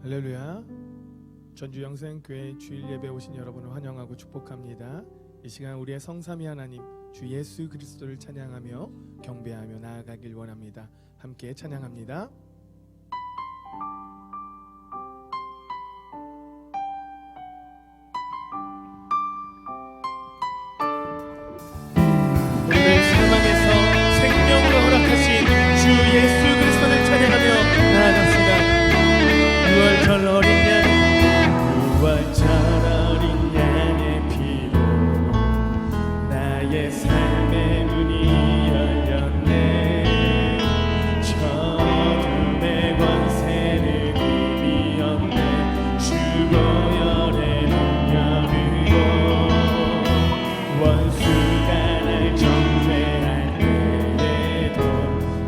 할렐루야. 전주 영생교회 주일 예배 오신 여러분을 환영하고 축복합니다. 이 시간 우리의 성삼위 하나님 주 예수 그리스도를 찬양하며 경배하며 나아가길 원합니다. 함께 찬양합니다. 우리를 사망에서 생명으로 허락하신 주 예수 그리스도를 찬양하며 나아갑시다. 6월절 어린 양 6월절 어린 양의 피로 나의 삶의 문이 열렸네. 어둠의 권세는 이미 없네. 주보혈의 능력으로 원수가 날 정죄할 때에도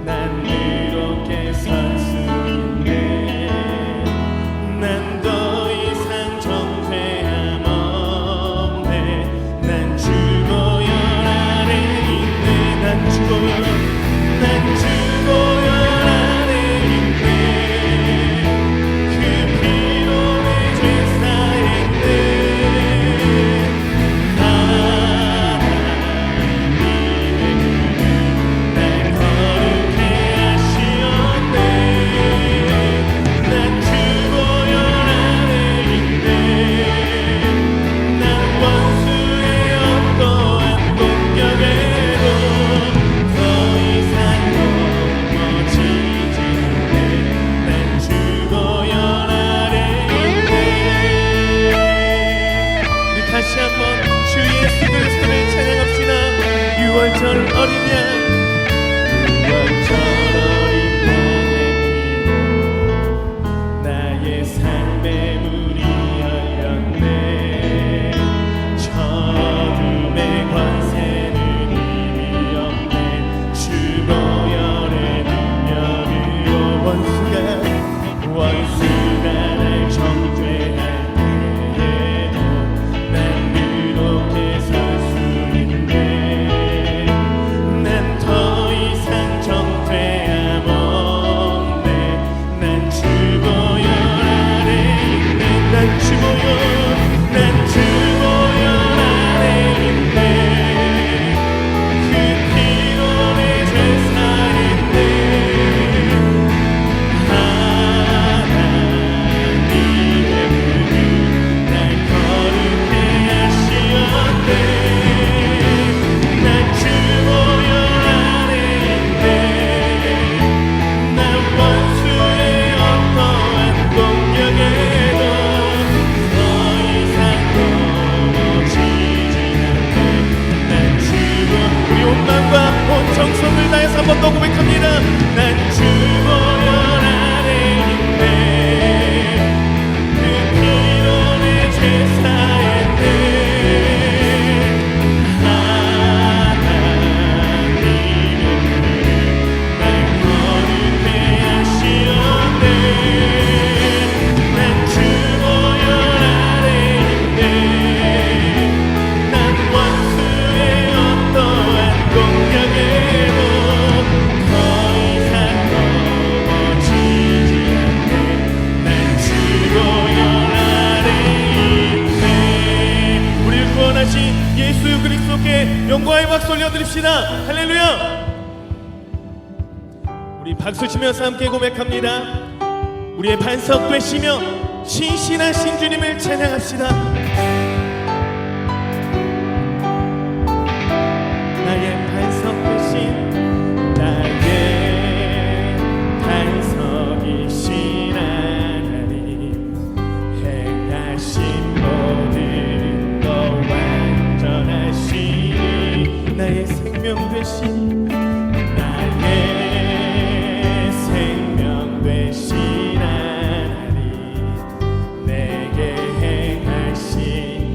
난 이렇게 설 수 있네. 난 더 이상 정죄함 없네. 난 주보혈 아래 있네. 난 주보혈 안에 있네. 그 피로 내 죄 사했네. 하나님의 날 거룩해 하시었네. 난 주보혈 안에 있네. 난 원수의 어떠한 공격에도 더 이상 넘어지지 않네. 난 주보혈 아래 있네. 우리 다시 한번 주 예수 그리스도를 찬양합시다. 6월절 어린 양 6월절 어린 양의 피로 나의 삶의 문이 열렸네. 어둠의 권세는 이미 없네. 주보혈의 능력으로 원수가 날 정죄할 때에도 난 이렇게 설 수 있네. 난 더 이상 정죄함 없네. 난 주보혈 아래 있네. 난 주보혈 안에 있네. 그 피로 내 죄 사했네. 하나님의 분이 날 거룩해 하시었네. 난 주보혈 안에 있네. 난 원수의 어떠한 공격에도 더 이상 넘어지지 않네. 난 주보 우리 온 마음과 온 정성을 다해서 한 번 더 고백합니다. 난 주보혈 안에 있네. 그 피로 내 죄 사했네. 하나님의 분이 날 거룩해 하시었네. 난 주보혈 안에 있네. 난 원수의 어떠한 공격에도 더 이상 넘어지지 않네. 난 주보혈 안에 있네. 우리를 구원하신 예수 그리스도께 영광의 박수 올려드립시다. 할렐루야. 우리 박수 치면서 함께 고백합니다. 우리의 반석 되시며 신실하신 주님을 찬양합시다. 나의 반석 되신 나의 반석이신 하나님, 행하신 모든 것 완전하시니 나의 생명 되신 나의 생명 되신 하나님, 내게 행하신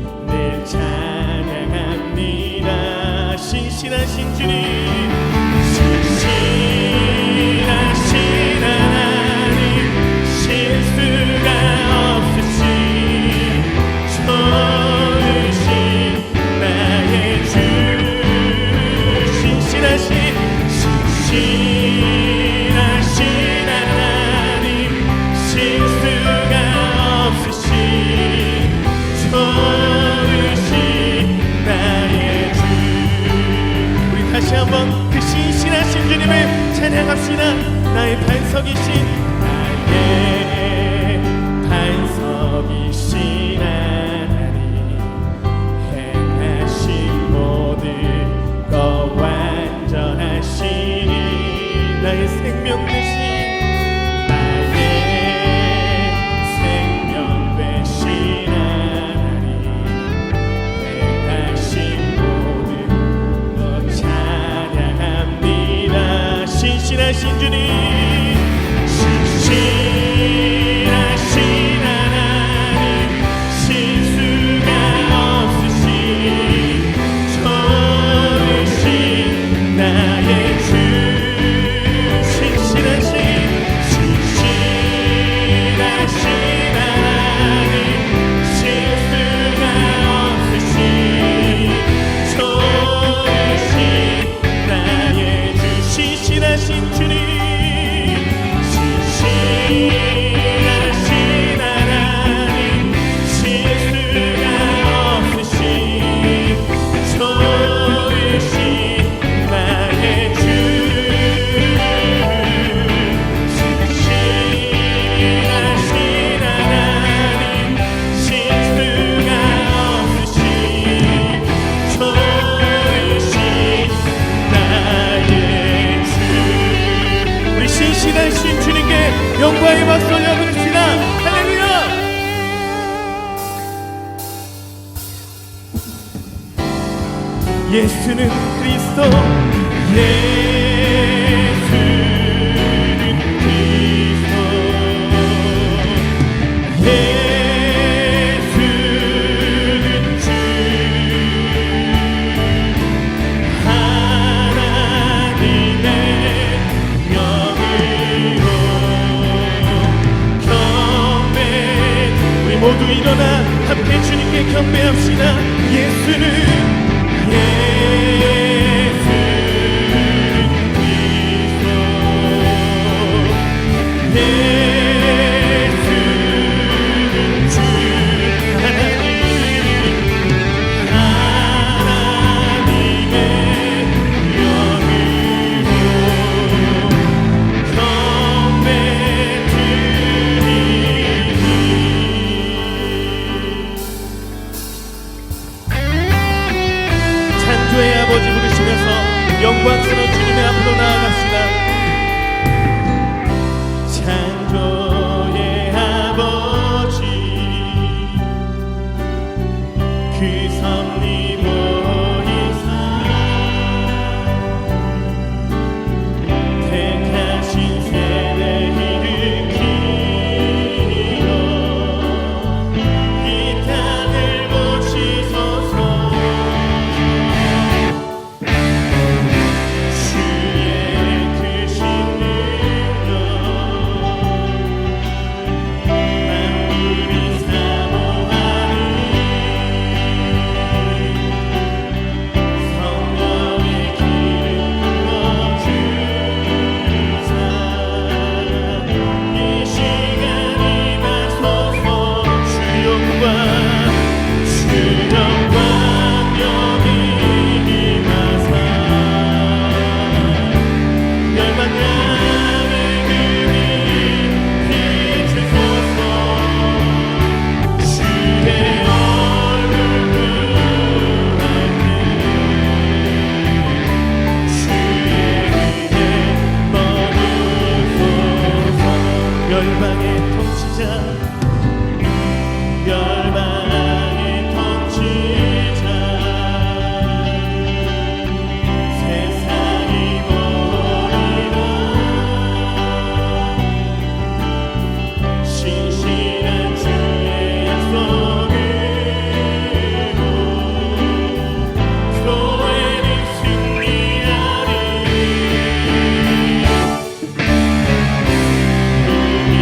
한번 그 신실하신 주님을 찬양합시다. 나의 반석이신, 나의 반석이신 하나님, 행하신 모든 것 완전하시니 나의 생명 되신, 신실하신 주님, 신실하신 하나님, 실수가 없으신 좋으신 나의 주, 신실하신 하나님, 실수가 없으신 좋으신 나의 주, 신실하신 주님, 신실하신 하나님, 실수가 없으신 좋으신 나의 주, 신실하신 하나님, 실수가 없으신 좋으신 나의 주. 우리 신실하신 주님께 영광의 박수 올려드립시다. 할렐루야. 예수는 그리스도, 예수는 그리스도, 예수는 주, 하나님의 영으로 경배. 우리 모두 일어나 함께 주님께 경배합시다. 예수는 그리스도, 예수는 주, 하나님의 영으로 경배 드리니. 창조의 아버지 부르시면서 영광스러운 주님의 앞으로 나아갑시다. 창조의 아버지, 그 섭리 보이사 택하신 세대 일으키러 이 땅을 보시소서. 주의 크신 능력 만물이 사모하니 성령의 기름 부어주사 이 시간이 나서서 주 영광 여기 임하사 열방향의 금이 비추소서. 주의 얼굴 구하네 주의 은혜 머무소서. 열방의 통치자, 열방의 통치자, 세상이 보리라. 신실한 주의 약속으로 교회는 승리하리. 우리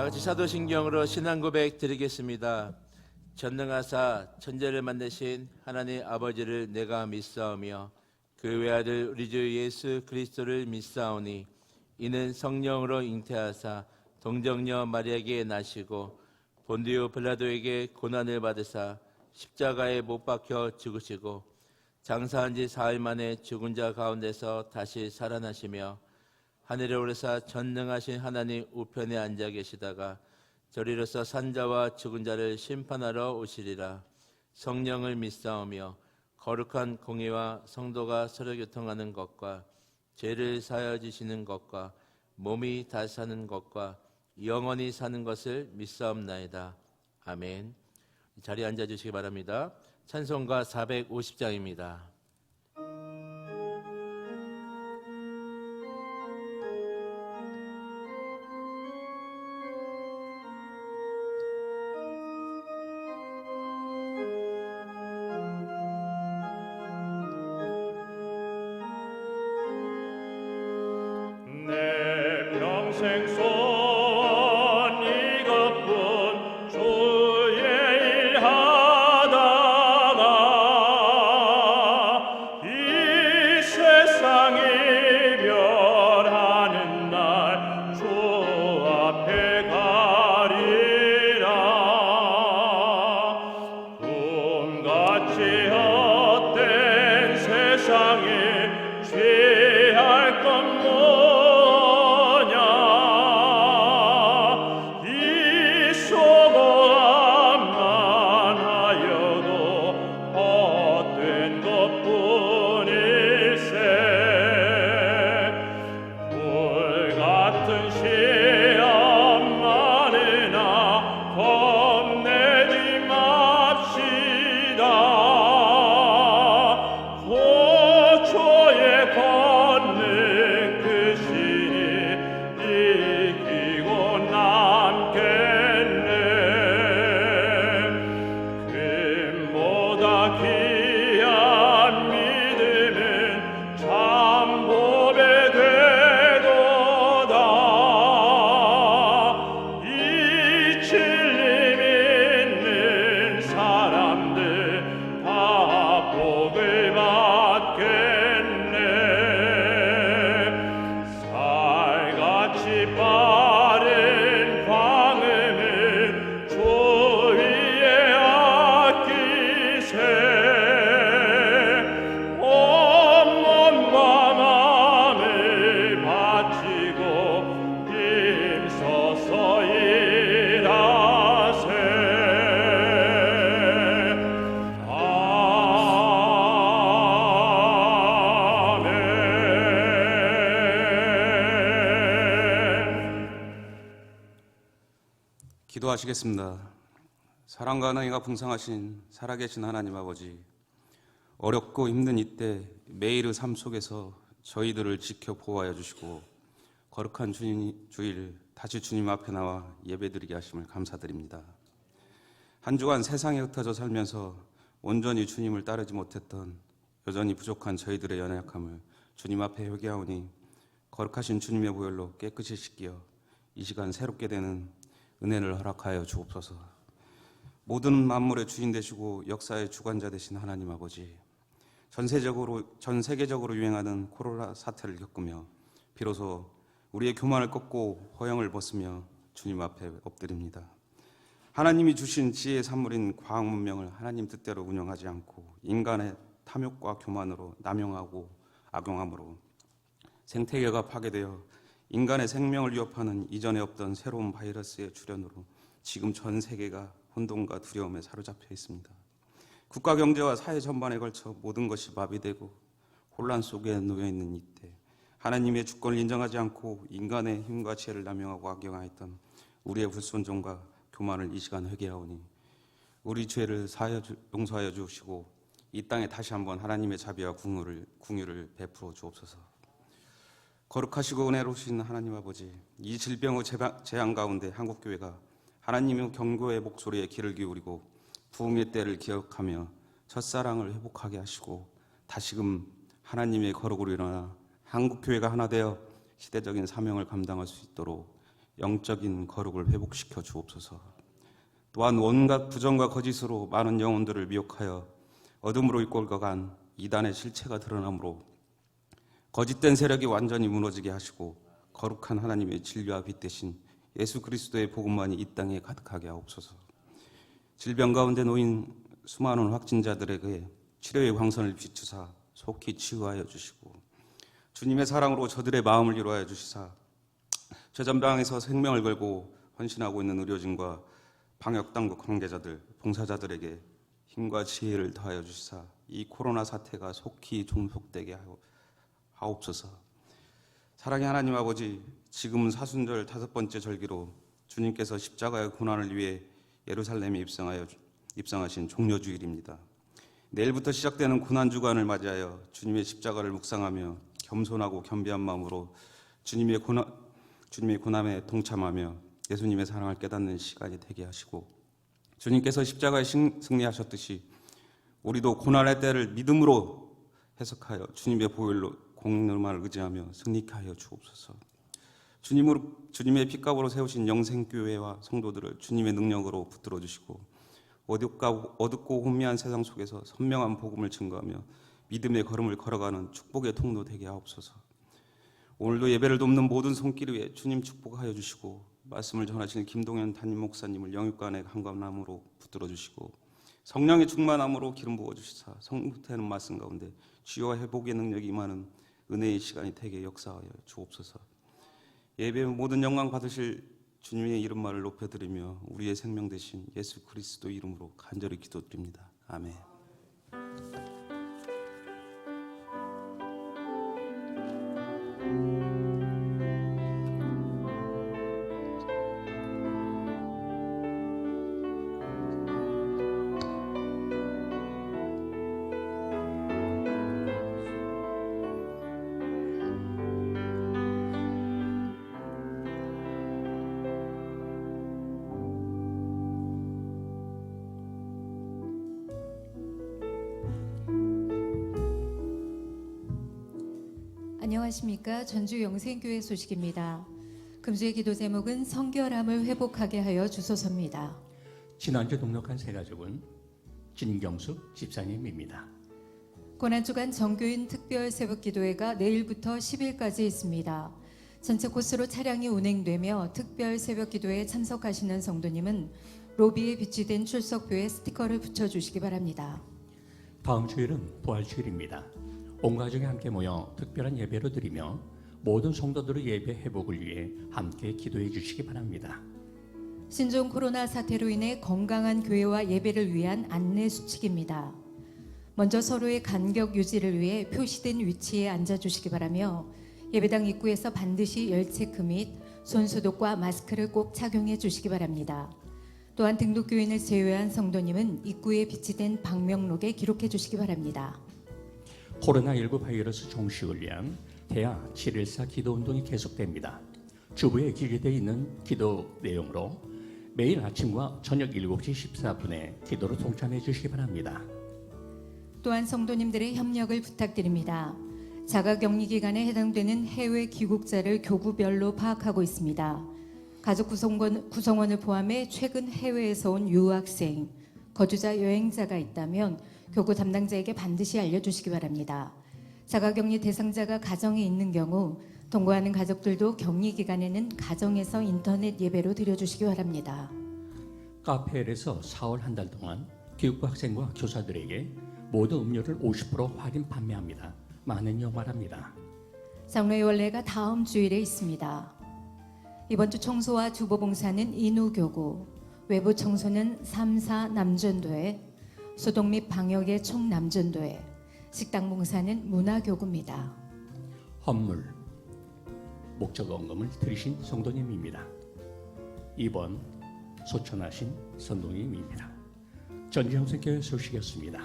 같이 사도신경으로 신앙 고백 드리겠습니다. 전능하사 천지를 만드신 하나님 아버지를 내가 믿사오며 그 외아들 우리 주 예수 그리스도를 믿사오니 이는 성령으로 잉태하사 동정녀 마리아에게 나시고 본디오 빌라도에게 고난을 받으사 십자가에 못 박혀 죽으시고 장사한 지 사흘 만에 죽은 자 가운데서 다시 살아나시며 하늘에 오르사 전능하신 하나님 우편에 앉아 계시다가 저리로서 산자와 죽은 자를 심판하러 오시리라. 성령을 믿사오며 거룩한 공의와 성도가 서로 교통하는 것과 죄를 사하여 주시는 것과 몸이 다시 사는 것과 영원히 사는 것을 믿사옵나이다. 아멘. 자리에 앉아주시기 바랍니다. 찬송가 450장입니다. 내 평생 소원 이것뿐 주의 일 하다가 이 세상 이별하는 날 주 앞에 가리라. 꿈같이 헛된 세상에 취할 것 기도하시겠습니다. 사랑과 은혜가 풍성하신 살아계신 하나님 아버지, 어렵고 힘든 이때 매일의 삶 속에서 저희들을 지켜 보호하여 주시고 거룩한 주일 다시 주님 앞에 나와 예배드리게 하심을 감사드립니다. 한 주간 세상에 흩어져 살면서 온전히 주님을 따르지 못했던 여전히 부족한 저희들의 연약함을 주님 앞에 회개하오니 거룩하신 주님의 보혈로 깨끗이 씻겨 이 시간 새롭게 되는 은혜를 허락하여 주옵소서. 모든 만물의 주인 되시고 역사의 주관자 되신 하나님 아버지, 전 세계적으로 유행하는 코로나 사태를 겪으며 비로소 우리의 교만을 꺾고 허영을 벗으며 주님 앞에 엎드립니다. 하나님이 주신 지혜의 산물인 과학 문명을 하나님 뜻대로 운영하지 않고 인간의 탐욕과 교만으로 남용하고 악용함으로 생태계가 파괴되어 인간의 생명을 위협하는 이전에 없던 새로운 바이러스의 출현으로 지금 전 세계가 혼돈과 두려움에 사로잡혀 있습니다. 국가 경제와 사회 전반에 걸쳐 모든 것이 마비되고 혼란 속에 놓여 있는 이때 하나님의 주권을 인정하지 않고 인간의 힘과 지혜를 남용하고 악용하였던 우리의 불순종과 교만을 이 시간 회개하오니 우리 죄를 용서하여 주시고 이 땅에 다시 한번 하나님의 자비와 궁유를 베풀어 주옵소서. 거룩하시고 은혜로우신 하나님 아버지, 이 질병의 재앙 가운데 한국교회가 하나님의 경고의 목소리에 귀를 기울이고 부흥의 때를 기억하며 첫사랑을 회복하게 하시고 다시금 하나님의 거룩으로 일어나 한국교회가 하나 되어 시대적인 사명을 감당할 수 있도록 영적인 거룩을 회복시켜 주옵소서. 또한 온갖 부정과 거짓으로 많은 영혼들을 미혹하여 어둠으로 이끌어간 이단의 실체가 드러나므로 거짓된 세력이 완전히 무너지게 하시고 거룩한 하나님의 진리와 빛 대신 예수 그리스도의 복음만이 이 땅에 가득하게 하옵소서. 질병 가운데 놓인 수많은 확진자들에게 치료의 광선을 비추사 속히 치유하여 주시고 주님의 사랑으로 저들의 마음을 이루하여 주시사 최전방에서 생명을 걸고 헌신하고 있는 의료진과 방역당국 관계자들, 봉사자들에게 힘과 지혜를 더하여 주시사 이 코로나 사태가 속히 종속되게 하옵소서. 사랑의 하나님 아버지, 지금은 사순절 5번째 절기로 주님께서 십자가의 고난을 위해 예루살렘에 입성하신 종려주일입니다. 내일부터 시작되는 고난주간을 맞이하여 주님의 십자가를 묵상하며 겸손하고 겸비한 마음으로 주님의 고난에 동참하며 예수님의 사랑을 깨닫는 시간이 되게 하시고 주님께서 십자가에 승리하셨듯이 우리도 고난의 때를 믿음으로 해석하여 주님의 보혈로 공로만을 의지하며 승리케 하여 주옵소서. 주님의 핏값으로 세우신 영생교회와 성도들을 주님의 능력으로 붙들어 주시고 어둡고 혼미한 세상 속에서 선명한 복음을 증거하며 믿음의 걸음을 걸어가는 축복의 통로 되게 하옵소서. 오늘도 예배를 돕는 모든 손길 위에 주님 축복하여 주시고 말씀을 전하시는 김동현 담임 목사님을 영육간의 강감함으로 붙들어 주시고 성령의 충만함으로 기름 부어 주시사 성부태는 말씀 가운데 치유와 회복의 능력이 임하는 은혜의 시간이 되게 역사하여 주옵소서. 예배 모든 영광 받으실 주님의 이름만을 높여드리며 우리의 생명 되신 예수 그리스도 이름으로 간절히 기도드립니다. 아멘. 안녕하십니까. 전주 영생교회 소식입니다. 금주의 기도 제목은 성결함을 회복하게 하여 주소서입니다. 지난주 등록한 세 가족은 진경숙 집사님입니다. 고난주간 정교인 특별 새벽기도회가 내일부터 10일까지 있습니다. 전체 코스로 차량이 운행되며 특별 새벽기도회에 참석하시는 성도님은 로비에 비치된 출석표에 스티커를 붙여주시기 바랍니다. 다음 주일은 부활주일입니다. 온 가족이 함께 모여 특별한 예배를 드리며 모든 성도들의 예배 회복을 위해 함께 기도해 주시기 바랍니다. 신종 코로나 사태로 인해 건강한 교회와 예배를 위한 안내 수칙입니다. 먼저 서로의 간격 유지를 위해 표시된 위치에 앉아주시기 바라며 예배당 입구에서 반드시 열체크 및 손소독과 마스크를 꼭 착용해 주시기 바랍니다. 또한 등록교인을 제외한 성도님은 입구에 비치된 방명록에 기록해 주시기 바랍니다. 코로나19 바이러스 종식을 위한 대야 714 기도운동이 계속됩니다. 주부에 기재되어 있는 기도 내용으로 매일 아침과 저녁 7시 14분에 기도로 동참해 주시기 바랍니다. 또한 성도님들의 협력을 부탁드립니다. 자가격리 기간에 해당되는 해외 귀국자를 교구별로 파악하고 있습니다. 가족 구성원을 포함해 최근 해외에서 온 유학생, 거주자 여행자가 있다면 교구 담당자에게 반드시 알려주시기 바랍니다. 자가격리 대상자가 가정에 있는 경우 동거하는 가족들도 격리 기간에는 가정에서 인터넷 예배로 드려주시기 바랍니다. 카페엘에서 4월 한 달 동안 교육부 학생과 교사들에게 모든 음료를 50% 할인 판매합니다. 많은 이용 바랍니다. 장로의 원래가 다음 주일에 있습니다. 이번 주 청소와 주보봉사는 인후교구, 외부 청소는 3사 남전도회, 소독 및 방역의 총남전도회, 식당봉사는 문화교구입니다. 헌물, 목적 언금을 들으신 성도님입니다. 2번 소천하신 성도님입니다. 전주영생교회 소식이었습니다.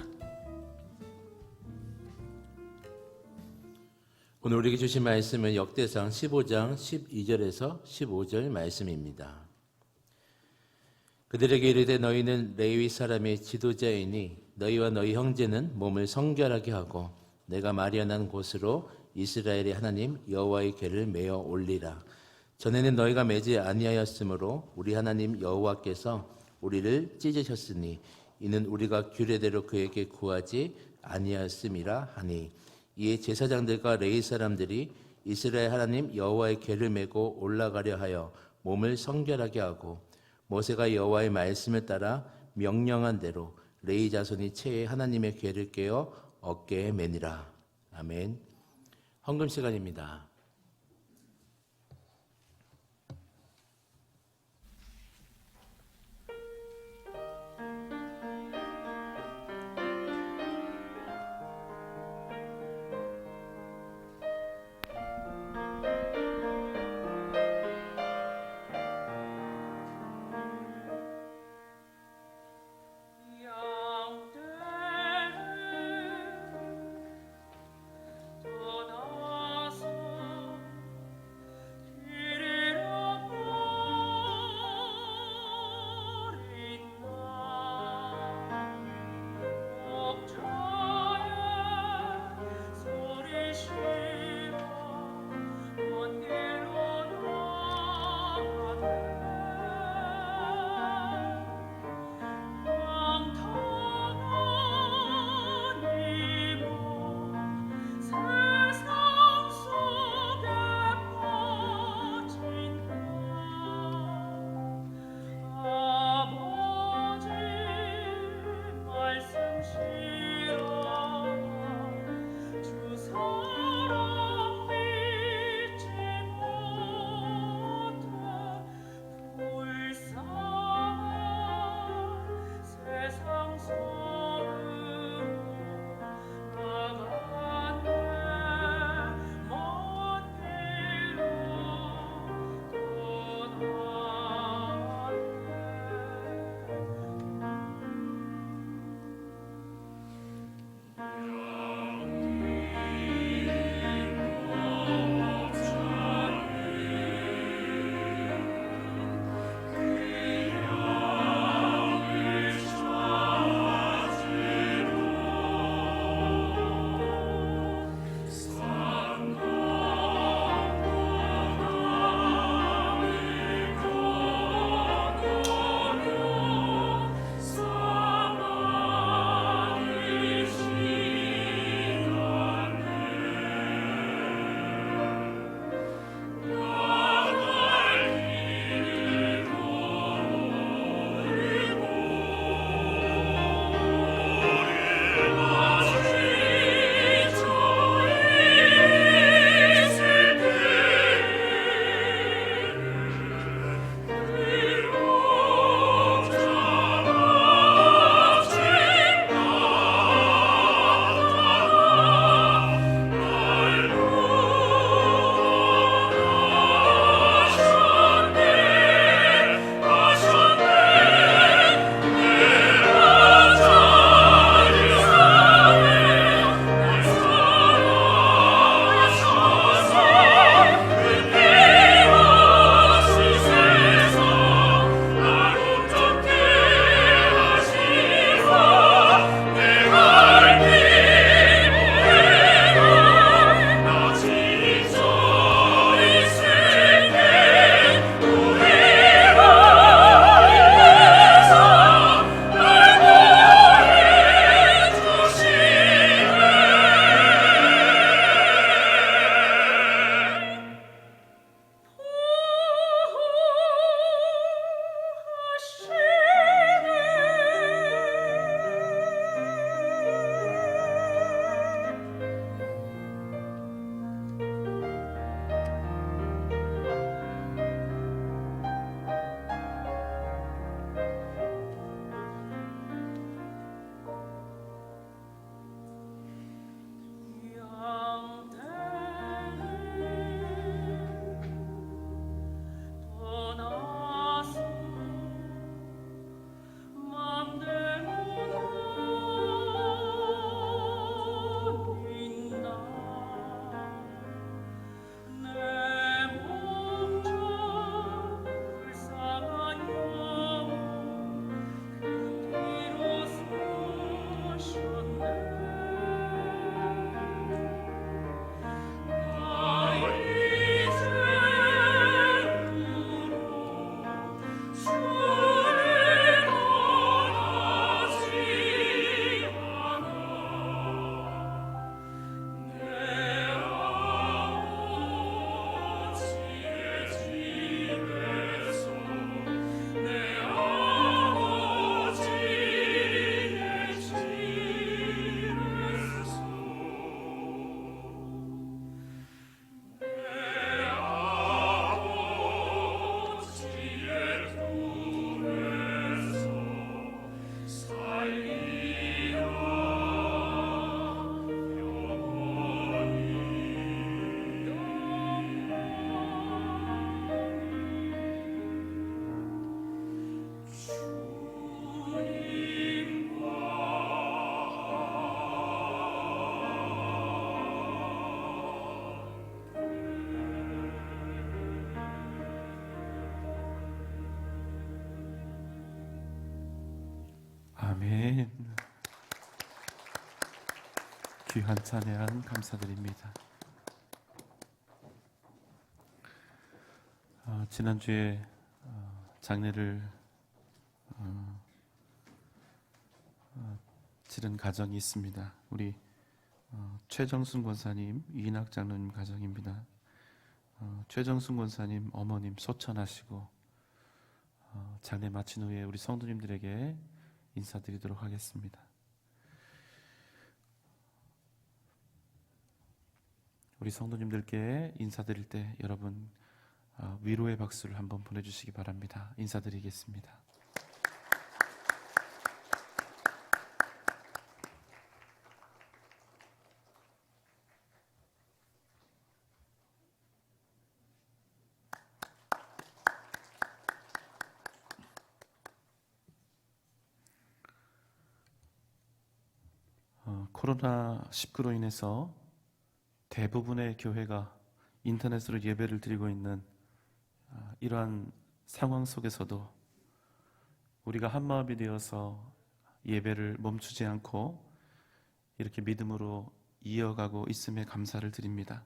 오늘 우리에게 주신 말씀은 역대상 15장 12절에서 15절 말씀입니다. 그들에게 이르되 너희는 레위 사람의 지도자이니 너희와 너희 형제는 몸을 성결하게 하고 내가 마련한 곳으로 이스라엘의 하나님 여호와의 궤를 메어 올리라. 전에는 너희가 매지 아니하였으므로 우리 하나님 여호와께서 우리를 찢으셨으니 이는 우리가 규례대로 그에게 구하지 아니하였음이라 하니 이에 제사장들과 레위 사람들이 이스라엘 하나님 여호와의 궤를 메고 올라가려 하여 몸을 성결하게 하고 모세가 여호와의 말씀을 따라 명령한 대로 레위 자손이 채에 하나님의 궤를 깨어 어깨에 매니라. 아멘. 헌금 시간입니다. 양떼를 떠나서 아멘. 귀한 찬양 감사드립니다. 지난주에 장례를 치른 가정이 있습니다. 우리 최정순 권사님, 이인학 장로님 가정입니다. 최정순 권사님 어머님 소천하시고 장례 마친 후에 우리 성도님들에게 인사드리도록 하겠습니다. 우리 성도님들께 인사드릴 때 여러분 위로의 박수를 한번 보내주시기 바랍니다. 인사드리겠습니다. 코로나19로 인해서 대부분의 교회가 인터넷으로 예배를 드리고 있는 이러한 상황 속에서도 우리가 한마음이 되어서 예배를 멈추지 않고 이렇게 믿음으로 이어가고 있음에 감사를 드립니다.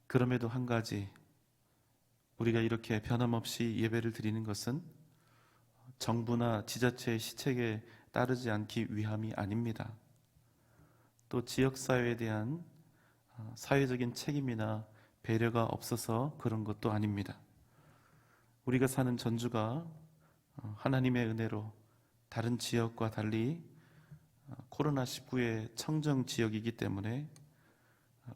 그럼에도 한 가지, 우리가 이렇게 변함없이 예배를 드리는 것은 정부나 지자체의 시책에 따르지 않기 위함이 아닙니다. 또 지역사회에 대한 사회적인 책임이나 배려가 없어서 그런 것도 아닙니다. 우리가 사는 전주가 하나님의 은혜로 다른 지역과 달리 코로나19의 청정 지역이기 때문에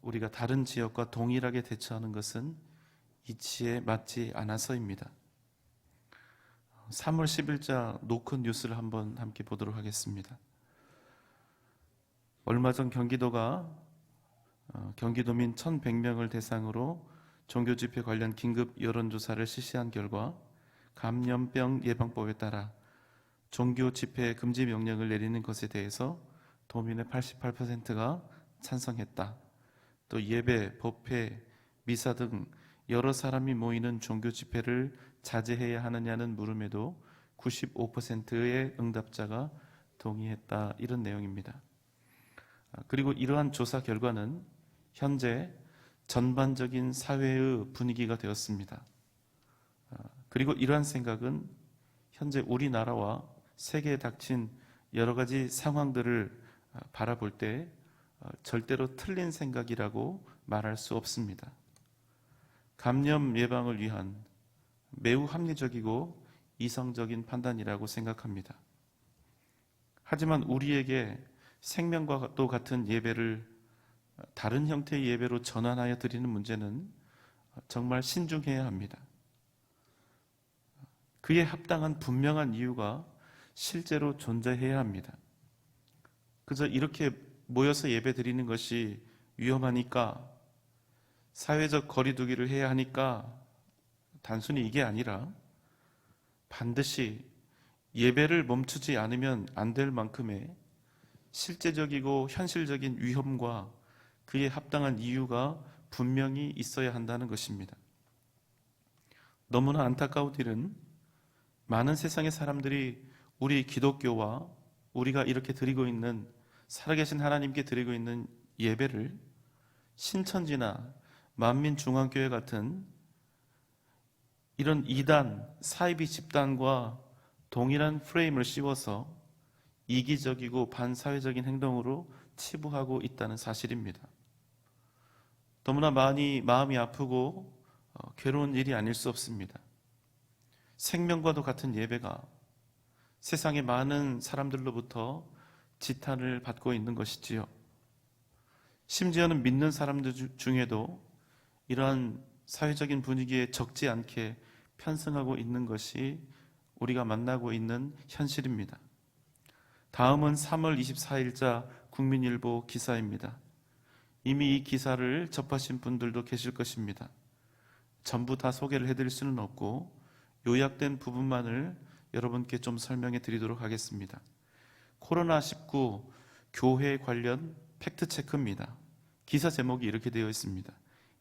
우리가 다른 지역과 동일하게 대처하는 것은 이치에 맞지 않아서입니다. 3월 10일자 노크 뉴스를 한번 함께 보도록 하겠습니다. 얼마 전 경기도가 경기도민 1,100명을 대상으로 종교집회 관련 긴급 여론조사를 실시한 결과 감염병 예방법에 따라 종교집회 금지 명령을 내리는 것에 대해서 도민의 88%가 찬성했다. 또 예배, 법회, 미사 등 여러 사람이 모이는 종교집회를 자제해야 하느냐는 물음에도 95%의 응답자가 동의했다. 이런 내용입니다. 그리고 이러한 조사 결과는 현재 전반적인 사회의 분위기가 되었습니다. 그리고 이러한 생각은 현재 우리나라와 세계에 닥친 여러 가지 상황들을 바라볼 때 절대로 틀린 생각이라고 말할 수 없습니다. 감염 예방을 위한 매우 합리적이고 이성적인 판단이라고 생각합니다. 하지만 우리에게 생명과도 같은 예배를 다른 형태의 예배로 전환하여 드리는 문제는 정말 신중해야 합니다. 그에 합당한 분명한 이유가 실제로 존재해야 합니다. 그저 이렇게 모여서 예배 드리는 것이 위험하니까, 사회적 거리 두기를 해야 하니까 단순히 이게 아니라 반드시 예배를 멈추지 않으면 안 될 만큼의 실제적이고 현실적인 위험과 그에 합당한 이유가 분명히 있어야 한다는 것입니다. 너무나 안타까운 일은 많은 세상의 사람들이 우리 기독교와 우리가 이렇게 드리고 있는, 살아계신 하나님께 드리고 있는 예배를 신천지나 만민중앙교회 같은 이런 이단, 사이비 집단과 동일한 프레임을 씌워서 이기적이고 반사회적인 행동으로 치부하고 있다는 사실입니다. 너무나 많이 마음이 아프고 괴로운 일이 아닐 수 없습니다. 생명과도 같은 예배가 세상의 많은 사람들로부터 지탄을 받고 있는 것이지요. 심지어는 믿는 사람들 중에도 이러한 사회적인 분위기에 적지 않게 편승하고 있는 것이 우리가 만나고 있는 현실입니다. 다음은 3월 24일자 국민일보 기사입니다. 이미 이 기사를 접하신 분들도 계실 것입니다. 전부 다 소개를 해드릴 수는 없고 요약된 부분만을 여러분께 좀 설명해 드리도록 하겠습니다. 코로나19 교회 관련 팩트체크입니다. 기사 제목이 이렇게 되어 있습니다.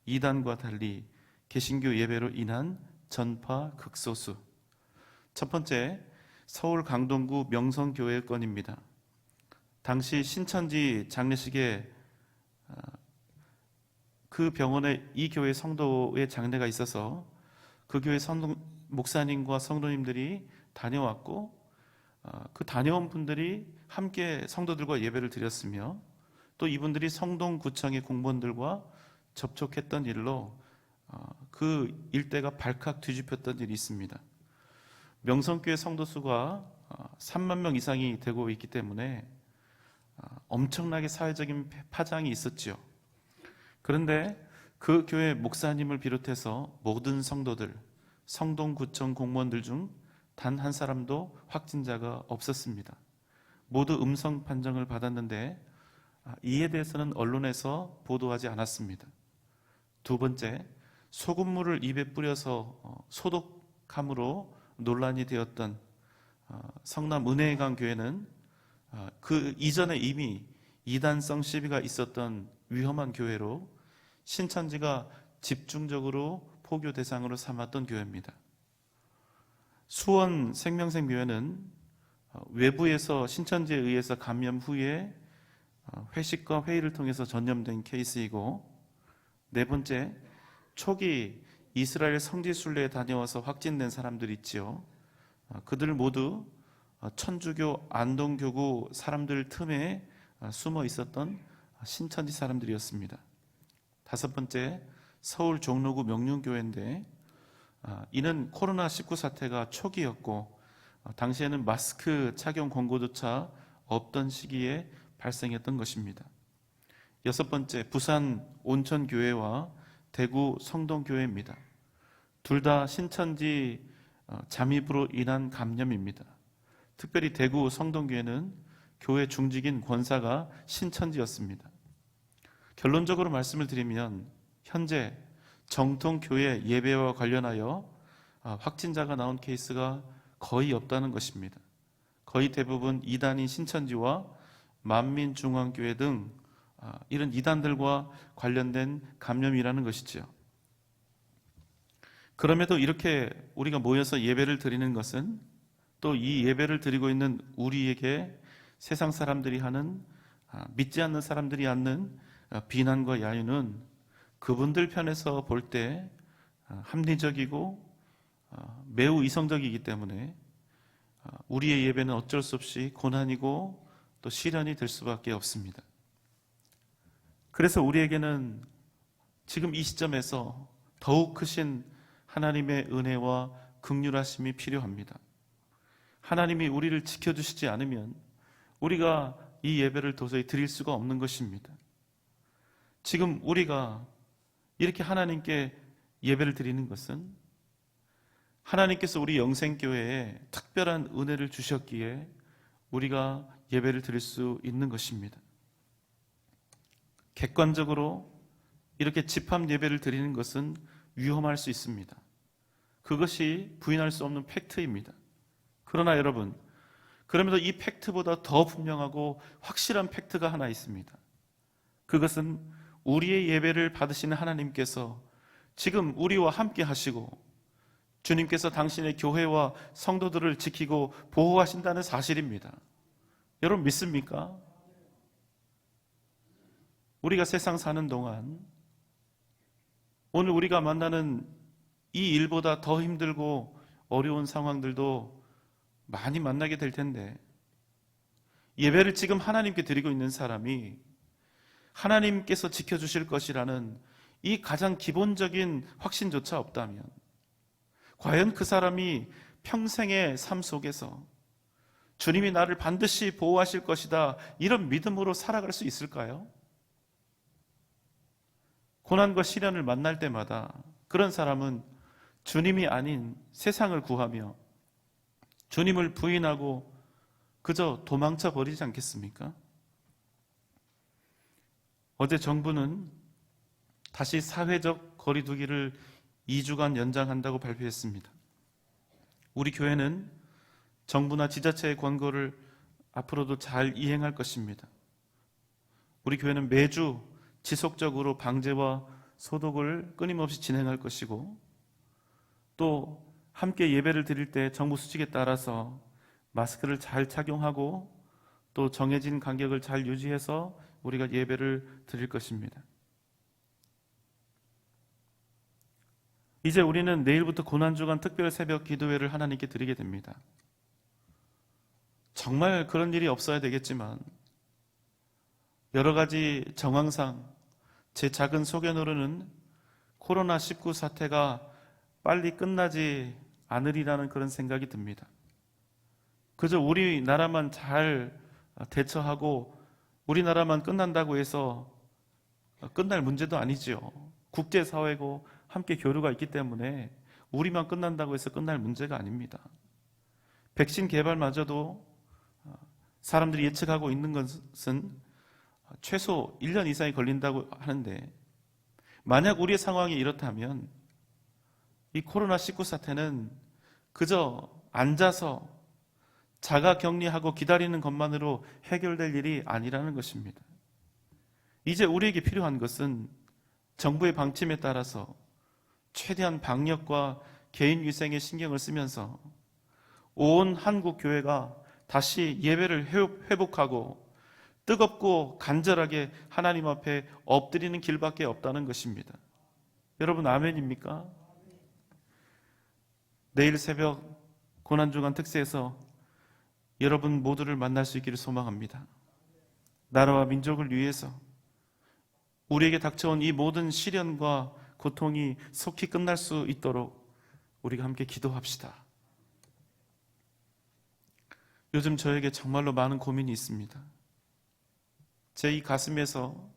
이단과 달리 개신교 예배로 인한 전파 극소수. 첫 번째, 서울 강동구 명성교회 건입니다. 당시 신천지 장례식에 그 병원에 이 교회 성도의 장례가 있어서 그 교회 목사님과 성도님들이 다녀왔고 그 다녀온 분들이 함께 성도들과 예배를 드렸으며 또 이분들이 성동구청의 공무원들과 접촉했던 일로 그 일대가 발칵 뒤집혔던 일이 있습니다. 명성교회 성도 수가 3만 명 이상이 되고 있기 때문에 엄청나게 사회적인 파장이 있었죠. 그런데 그 교회 목사님을 비롯해서 모든 성도들, 성동구청 공무원들 중 단 한 사람도 확진자가 없었습니다. 모두 음성 판정을 받았는데 이에 대해서는 언론에서 보도하지 않았습니다. 두 번째, 소금물을 입에 뿌려서 소독함으로 논란이 되었던 성남 은혜강 교회는 그 이전에 이미 이단성 시비가 있었던 위험한 교회로 신천지가 집중적으로 포교 대상으로 삼았던 교회입니다. 수원 생명생교회는 외부에서 신천지에 의해서 감염 후에 회식과 회의를 통해서 전염된 케이스이고, 네 번째, 초기 이스라엘 성지순례에 다녀와서 확진된 사람들 있지요. 그들 모두 천주교 안동교구 사람들 틈에 숨어 있었던 신천지 사람들이었습니다. 다섯 번째, 서울 종로구 명륜교회인데 이는 코로나19 사태가 초기였고 당시에는 마스크 착용 권고조차 없던 시기에 발생했던 것입니다. 여섯 번째, 부산 온천교회와 대구 성동교회입니다. 둘 다 신천지 잠입으로 인한 감염입니다. 특별히 대구 성동교회는 교회 중직인 권사가 신천지였습니다. 결론적으로 말씀을 드리면 현재 정통교회 예배와 관련하여 확진자가 나온 케이스가 거의 없다는 것입니다. 거의 대부분 이단인 신천지와 만민중앙교회 등 이런 이단들과 관련된 감염이라는 것이죠. 그럼에도 이렇게 우리가 모여서 예배를 드리는 것은 또 이 예배를 드리고 있는 우리에게 세상 사람들이 하는 믿지 않는 사람들이 하는 비난과 야유는 그분들 편에서 볼 때 합리적이고 매우 이성적이기 때문에 우리의 예배는 어쩔 수 없이 고난이고 또 시련이 될 수밖에 없습니다. 그래서 우리에게는 지금 이 시점에서 더욱 크신 하나님의 은혜와 긍휼하심이 필요합니다. 하나님이 우리를 지켜주시지 않으면 우리가 이 예배를 도저히 드릴 수가 없는 것입니다. 지금 우리가 이렇게 하나님께 예배를 드리는 것은 하나님께서 우리 영생교회에 특별한 은혜를 주셨기에 우리가 예배를 드릴 수 있는 것입니다. 객관적으로 이렇게 집합 예배를 드리는 것은 위험할 수 있습니다. 그것이 부인할 수 없는 팩트입니다. 그러나 여러분, 그럼에도 이 팩트보다 더 분명하고 확실한 팩트가 하나 있습니다. 그것은 우리의 예배를 받으시는 하나님께서 지금 우리와 함께 하시고 주님께서 당신의 교회와 성도들을 지키고 보호하신다는 사실입니다. 여러분 믿습니까? 우리가 세상 사는 동안 오늘 우리가 만나는 이 일보다 더 힘들고 어려운 상황들도 많이 만나게 될 텐데 예배를 지금 하나님께 드리고 있는 사람이 하나님께서 지켜주실 것이라는 이 가장 기본적인 확신조차 없다면 과연 그 사람이 평생의 삶 속에서 주님이 나를 반드시 보호하실 것이다 이런 믿음으로 살아갈 수 있을까요? 고난과 시련을 만날 때마다 그런 사람은 주님이 아닌 세상을 구하며 주님을 부인하고 그저 도망쳐 버리지 않겠습니까? 어제 정부는 다시 사회적 거리두기를 2주간 연장한다고 발표했습니다. 우리 교회는 정부나 지자체의 권고를 앞으로도 잘 이행할 것입니다. 우리 교회는 매주 지속적으로 방제와 소독을 끊임없이 진행할 것이고 또 함께 예배를 드릴 때 정부 수칙에 따라서 마스크를 잘 착용하고 또 정해진 간격을 잘 유지해서 우리가 예배를 드릴 것입니다. 이제 우리는 내일부터 고난주간 특별 새벽 기도회를 하나님께 드리게 됩니다. 정말 그런 일이 없어야 되겠지만 여러 가지 정황상 제 작은 소견으로는 코로나19 사태가 빨리 끝나지 않으리라는 그런 생각이 듭니다. 그저 우리나라만 잘 대처하고 우리나라만 끝난다고 해서 끝날 문제도 아니지요. 국제사회고 함께 교류가 있기 때문에 우리만 끝난다고 해서 끝날 문제가 아닙니다. 백신 개발마저도 사람들이 예측하고 있는 것은 최소 1년 이상이 걸린다고 하는데 만약 우리의 상황이 이렇다면 이 코로나19 사태는 그저 앉아서 자가 격리하고 기다리는 것만으로 해결될 일이 아니라는 것입니다. 이제 우리에게 필요한 것은 정부의 방침에 따라서 최대한 방역과 개인 위생에 신경을 쓰면서 온 한국 교회가 다시 예배를 회복하고 뜨겁고 간절하게 하나님 앞에 엎드리는 길밖에 없다는 것입니다. 여러분 아멘입니까? 내일 새벽 고난주간 특세에서 여러분 모두를 만날 수 있기를 소망합니다. 나라와 민족을 위해서 우리에게 닥쳐온 이 모든 시련과 고통이 속히 끝날 수 있도록 우리가 함께 기도합시다. 요즘 저에게 정말로 많은 고민이 있습니다. 제 이 가슴에서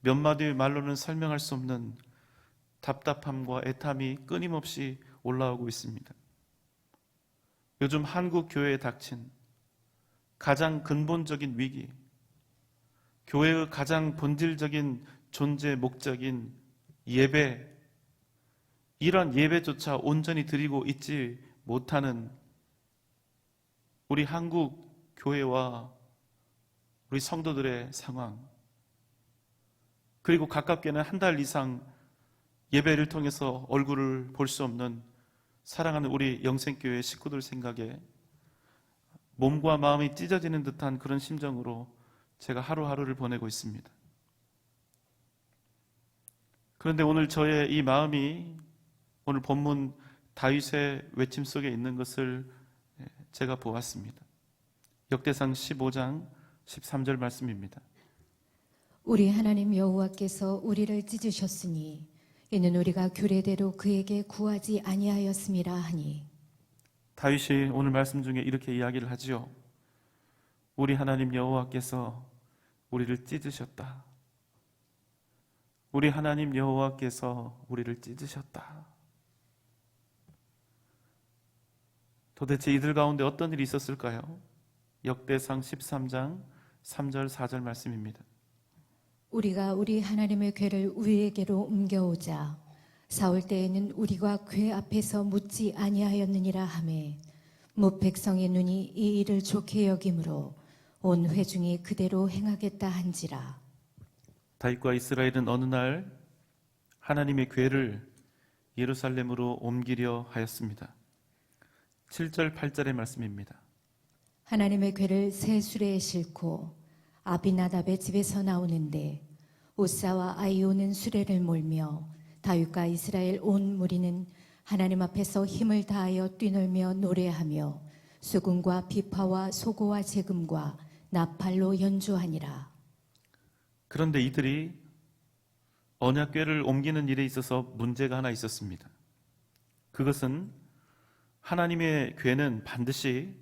몇 마디의 말로는 설명할 수 없는 답답함과 애탐이 끊임없이 올라오고 있습니다. 요즘 한국 교회에 닥친 가장 근본적인 위기, 교회의 가장 본질적인 존재 목적인 예배, 이런 예배조차 온전히 드리고 있지 못하는 우리 한국 교회와 우리 성도들의 상황, 그리고 가깝게는 한 달 이상 예배를 통해서 얼굴을 볼 수 없는 사랑하는 우리 영생교회 식구들 생각에 몸과 마음이 찢어지는 듯한 그런 심정으로 제가 하루하루를 보내고 있습니다. 그런데 오늘 저의 이 마음이 오늘 본문 다윗의 외침 속에 있는 것을 제가 보았습니다. 역대상 15장 13절 말씀입니다. 우리 하나님 여호와께서 우리를 찢으셨으니 이는 우리가 규례대로 그에게 구하지 아니하였음이라 하니. 다윗이 오늘 말씀 중에 이렇게 이야기를 하지요. 우리 하나님 여호와께서 우리를 찢으셨다. 우리 하나님 여호와께서 우리를 찢으셨다. 도대체 이들 가운데 어떤 일이 있었을까요? 역대상 13장 3절 4절 말씀입니다. 우리가 우리 하나님의 궤를 우리에게로 옮겨오자 사올 때에는 우리가 궤 앞에서 묻지 아니하였느니라 하매 뭇 백성의 눈이 이 일을 좋게 여김으로 온 회중이 그대로 행하겠다 한지라. 다윗과 이스라엘은 어느 날 하나님의 궤를 예루살렘으로 옮기려 하였습니다. 7절 8절의 말씀입니다. 하나님의 궤를 새 수레에 싣고 아비나답의 집에서 나오는데 우사와 아이오는 수레를 몰며 다윗과 이스라엘 온 무리는 하나님 앞에서 힘을 다하여 뛰놀며 노래하며 수금과 비파와 소고와 제금과 나팔로 연주하니라. 그런데 이들이 언약궤를 옮기는 일에 있어서 문제가 하나 있었습니다. 그것은 하나님의 궤는 반드시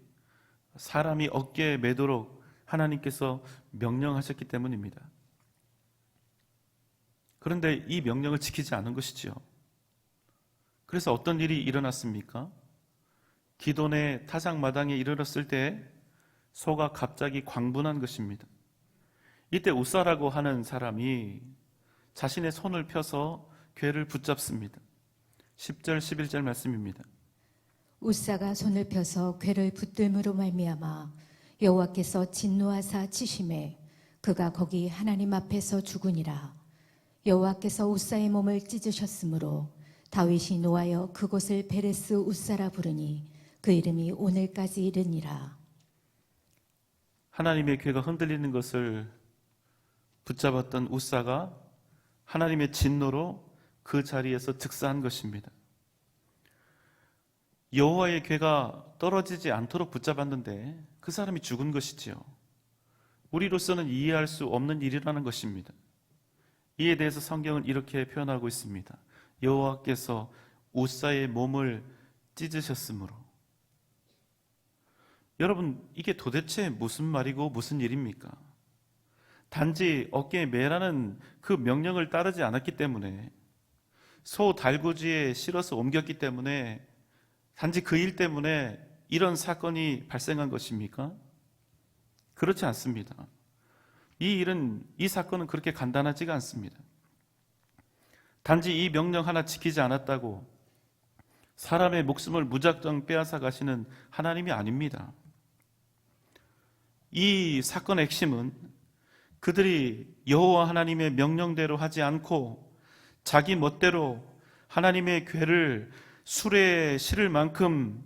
사람이 어깨에 매도록 하나님께서 명령하셨기 때문입니다. 그런데 이 명령을 지키지 않은 것이지요. 그래서 어떤 일이 일어났습니까? 기돈의 타작마당에 이르렀을 때 소가 갑자기 광분한 것입니다. 이때 우사라고 하는 사람이 자신의 손을 펴서 궤를 붙잡습니다. 10절 11절 말씀입니다. 우사가 손을 펴서 궤를 붙들므로 말미암아 여호와께서 진노하사 치심에 그가 거기 하나님 앞에서 죽으니라. 여호와께서 우사의 몸을 찢으셨으므로 다윗이 노하여 그곳을 베레스 우사라 부르니 그 이름이 오늘까지 이르니라. 하나님의 괴가 흔들리는 것을 붙잡았던 우사가 하나님의 진노로 그 자리에서 즉사한 것입니다. 여호와의 괴가 떨어지지 않도록 붙잡았는데 그 사람이 죽은 것이지요. 우리로서는 이해할 수 없는 일이라는 것입니다. 이에 대해서 성경은 이렇게 표현하고 있습니다. 여호와께서 우사의 몸을 찢으셨으므로. 여러분, 이게 도대체 무슨 말이고 무슨 일입니까? 단지 어깨에 매라는 그 명령을 따르지 않았기 때문에, 소 달구지에 실어서 옮겼기 때문에, 단지 그 일 때문에 이런 사건이 발생한 것입니까? 그렇지 않습니다. 이 사건은 그렇게 간단하지가 않습니다. 단지 이 명령 하나 지키지 않았다고 사람의 목숨을 무작정 빼앗아 가시는 하나님이 아닙니다. 이 사건의 핵심은 그들이 여호와 하나님의 명령대로 하지 않고 자기 멋대로 하나님의 궤를 수레에 실을 만큼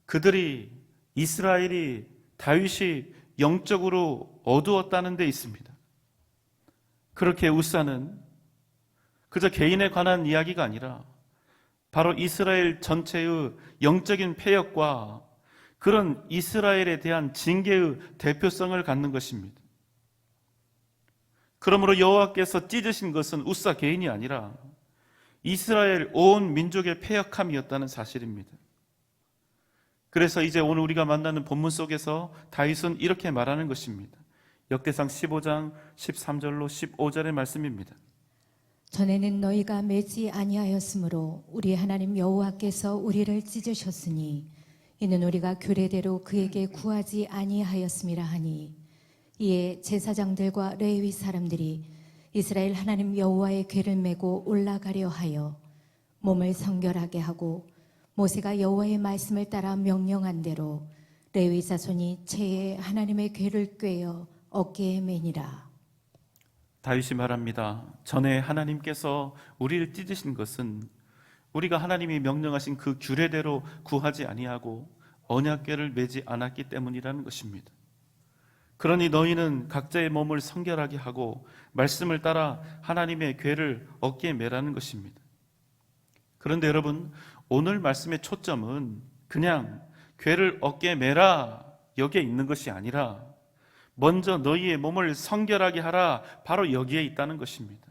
그들이, 이스라엘이, 다윗이 영적으로 어두웠다는 데 있습니다. 그렇게 우사는 그저 개인에 관한 이야기가 아니라 바로 이스라엘 전체의 영적인 패역과 그런 이스라엘에 대한 징계의 대표성을 갖는 것입니다. 그러므로 여호와께서 찢으신 것은 우사 개인이 아니라 이스라엘 온 민족의 패역함이었다는 사실입니다. 그래서 이제 오늘 우리가 만나는 본문 속에서 다윗은 이렇게 말하는 것입니다. 역대상 15장 13절로 15절의 말씀입니다. 전에는 너희가 매지 아니하였으므로 우리 하나님 여호와께서 우리를 찢으셨으니 이는 우리가 규례대로 그에게 구하지 아니하였음이라 하니, 이에 제사장들과 레위 사람들이 이스라엘 하나님 여호와의 궤를 메고 올라가려 하여 몸을 성결하게 하고, 모세가 여호와의 말씀을 따라 명령한 대로 레위 자손이 채에 하나님의 궤를 꿰어 어깨에 매니라. 다윗이 말합니다. 전에 하나님께서 우리를 찢으신 것은 우리가 하나님이 명령하신 그 규례대로 구하지 아니하고 언약궤를 매지 않았기 때문이라는 것입니다. 그러니 너희는 각자의 몸을 성결하게 하고 말씀을 따라 하나님의 궤를 어깨에 매라는 것입니다. 그런데 여러분, 오늘 말씀의 초점은 그냥 궤를 어깨에 매라 여기에 있는 것이 아니라 먼저 너희의 몸을 성결하게 하라, 바로 여기에 있다는 것입니다.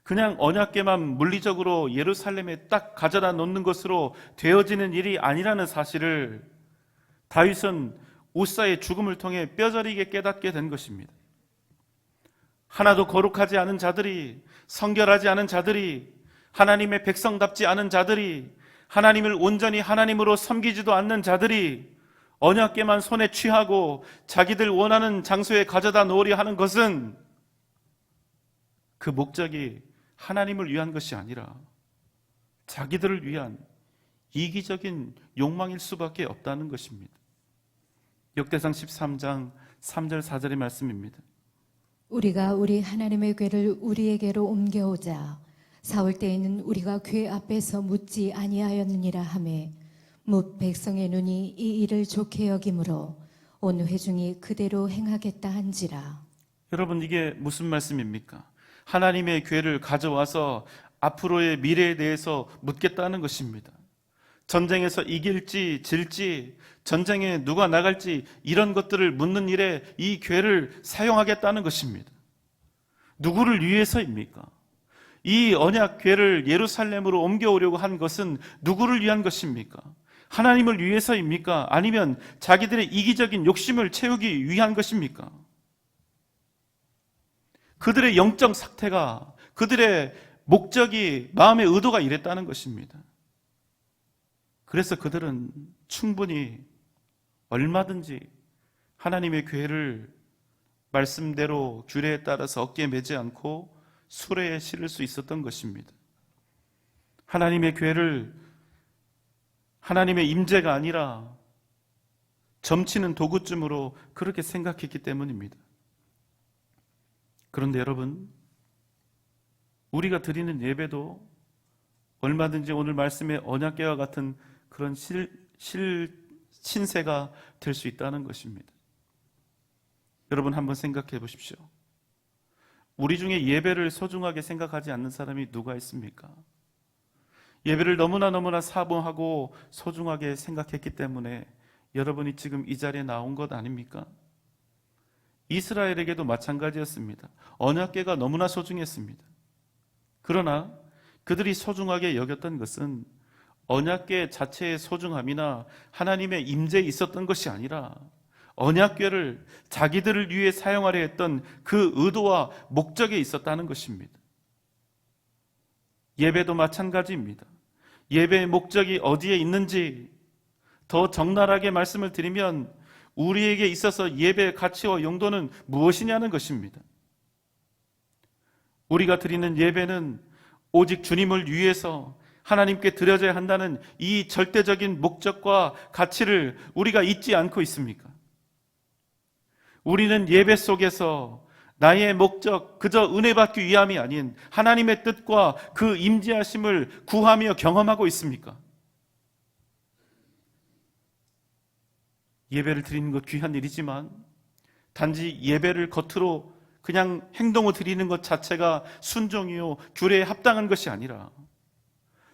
그냥 언약궤만 물리적으로 예루살렘에 딱 가져다 놓는 것으로 되어지는 일이 아니라는 사실을 다윗은 우사의 죽음을 통해 뼈저리게 깨닫게 된 것입니다. 하나도 거룩하지 않은 자들이, 성결하지 않은 자들이, 하나님의 백성답지 않은 자들이, 하나님을 온전히 하나님으로 섬기지도 않는 자들이 언약궤만 손에 취하고 자기들 원하는 장소에 가져다 놓으려 하는 것은 그 목적이 하나님을 위한 것이 아니라 자기들을 위한 이기적인 욕망일 수밖에 없다는 것입니다. 역대상 13장 3절 4절의 말씀입니다. 우리가 우리 하나님의 궤를 우리에게로 옮겨오자 사올 때에는 우리가 궤 앞에서 묻지 아니하였느니라 하매, 뭇 백성의 눈이 이 일을 좋게 여기므로 온 회중이 그대로 행하겠다 한지라. 여러분, 이게 무슨 말씀입니까? 하나님의 궤를 가져와서 앞으로의 미래에 대해서 묻겠다는 것입니다. 전쟁에서 이길지 질지, 전쟁에 누가 나갈지, 이런 것들을 묻는 일에 이 궤를 사용하겠다는 것입니다. 누구를 위해서입니까? 이 언약 궤를 예루살렘으로 옮겨오려고 한 것은 누구를 위한 것입니까? 하나님을 위해서입니까? 아니면 자기들의 이기적인 욕심을 채우기 위한 것입니까? 그들의 영적 상태가, 그들의 목적이, 마음의 의도가 이랬다는 것입니다. 그래서 그들은 충분히 얼마든지 하나님의 궤를 말씀대로 규례에 따라서 어깨에 매지 않고 수레에 실을 수 있었던 것입니다. 하나님의 궤를 하나님의 임재가 아니라 점치는 도구쯤으로 그렇게 생각했기 때문입니다. 그런데 여러분, 우리가 드리는 예배도 얼마든지 오늘 말씀의 언약궤와 같은 그런 신세가 될 수 있다는 것입니다. 여러분 한번 생각해 보십시오. 우리 중에 예배를 소중하게 생각하지 않는 사람이 누가 있습니까? 예배를 너무나 사모하고 소중하게 생각했기 때문에 여러분이 지금 이 자리에 나온 것 아닙니까? 이스라엘에게도 마찬가지였습니다. 언약궤가 너무나 소중했습니다. 그러나 그들이 소중하게 여겼던 것은 언약궤 자체의 소중함이나 하나님의 임재에 있었던 것이 아니라 언약궤를 자기들을 위해 사용하려 했던 그 의도와 목적에 있었다는 것입니다. 예배도 마찬가지입니다. 예배의 목적이 어디에 있는지 더 적나라하게 말씀을 드리면 우리에게 있어서 예배의 가치와 용도는 무엇이냐는 것입니다. 우리가 드리는 예배는 오직 주님을 위해서 하나님께 드려져야 한다는 이 절대적인 목적과 가치를 우리가 잊지 않고 있습니까? 우리는 예배 속에서 나의 목적, 그저 은혜 받기 위함이 아닌 하나님의 뜻과 그 임재하심을 구하며 경험하고 있습니까? 예배를 드리는 것 귀한 일이지만 단지 예배를 겉으로 그냥 행동을 드리는 것 자체가 순종이요 규례에 합당한 것이 아니라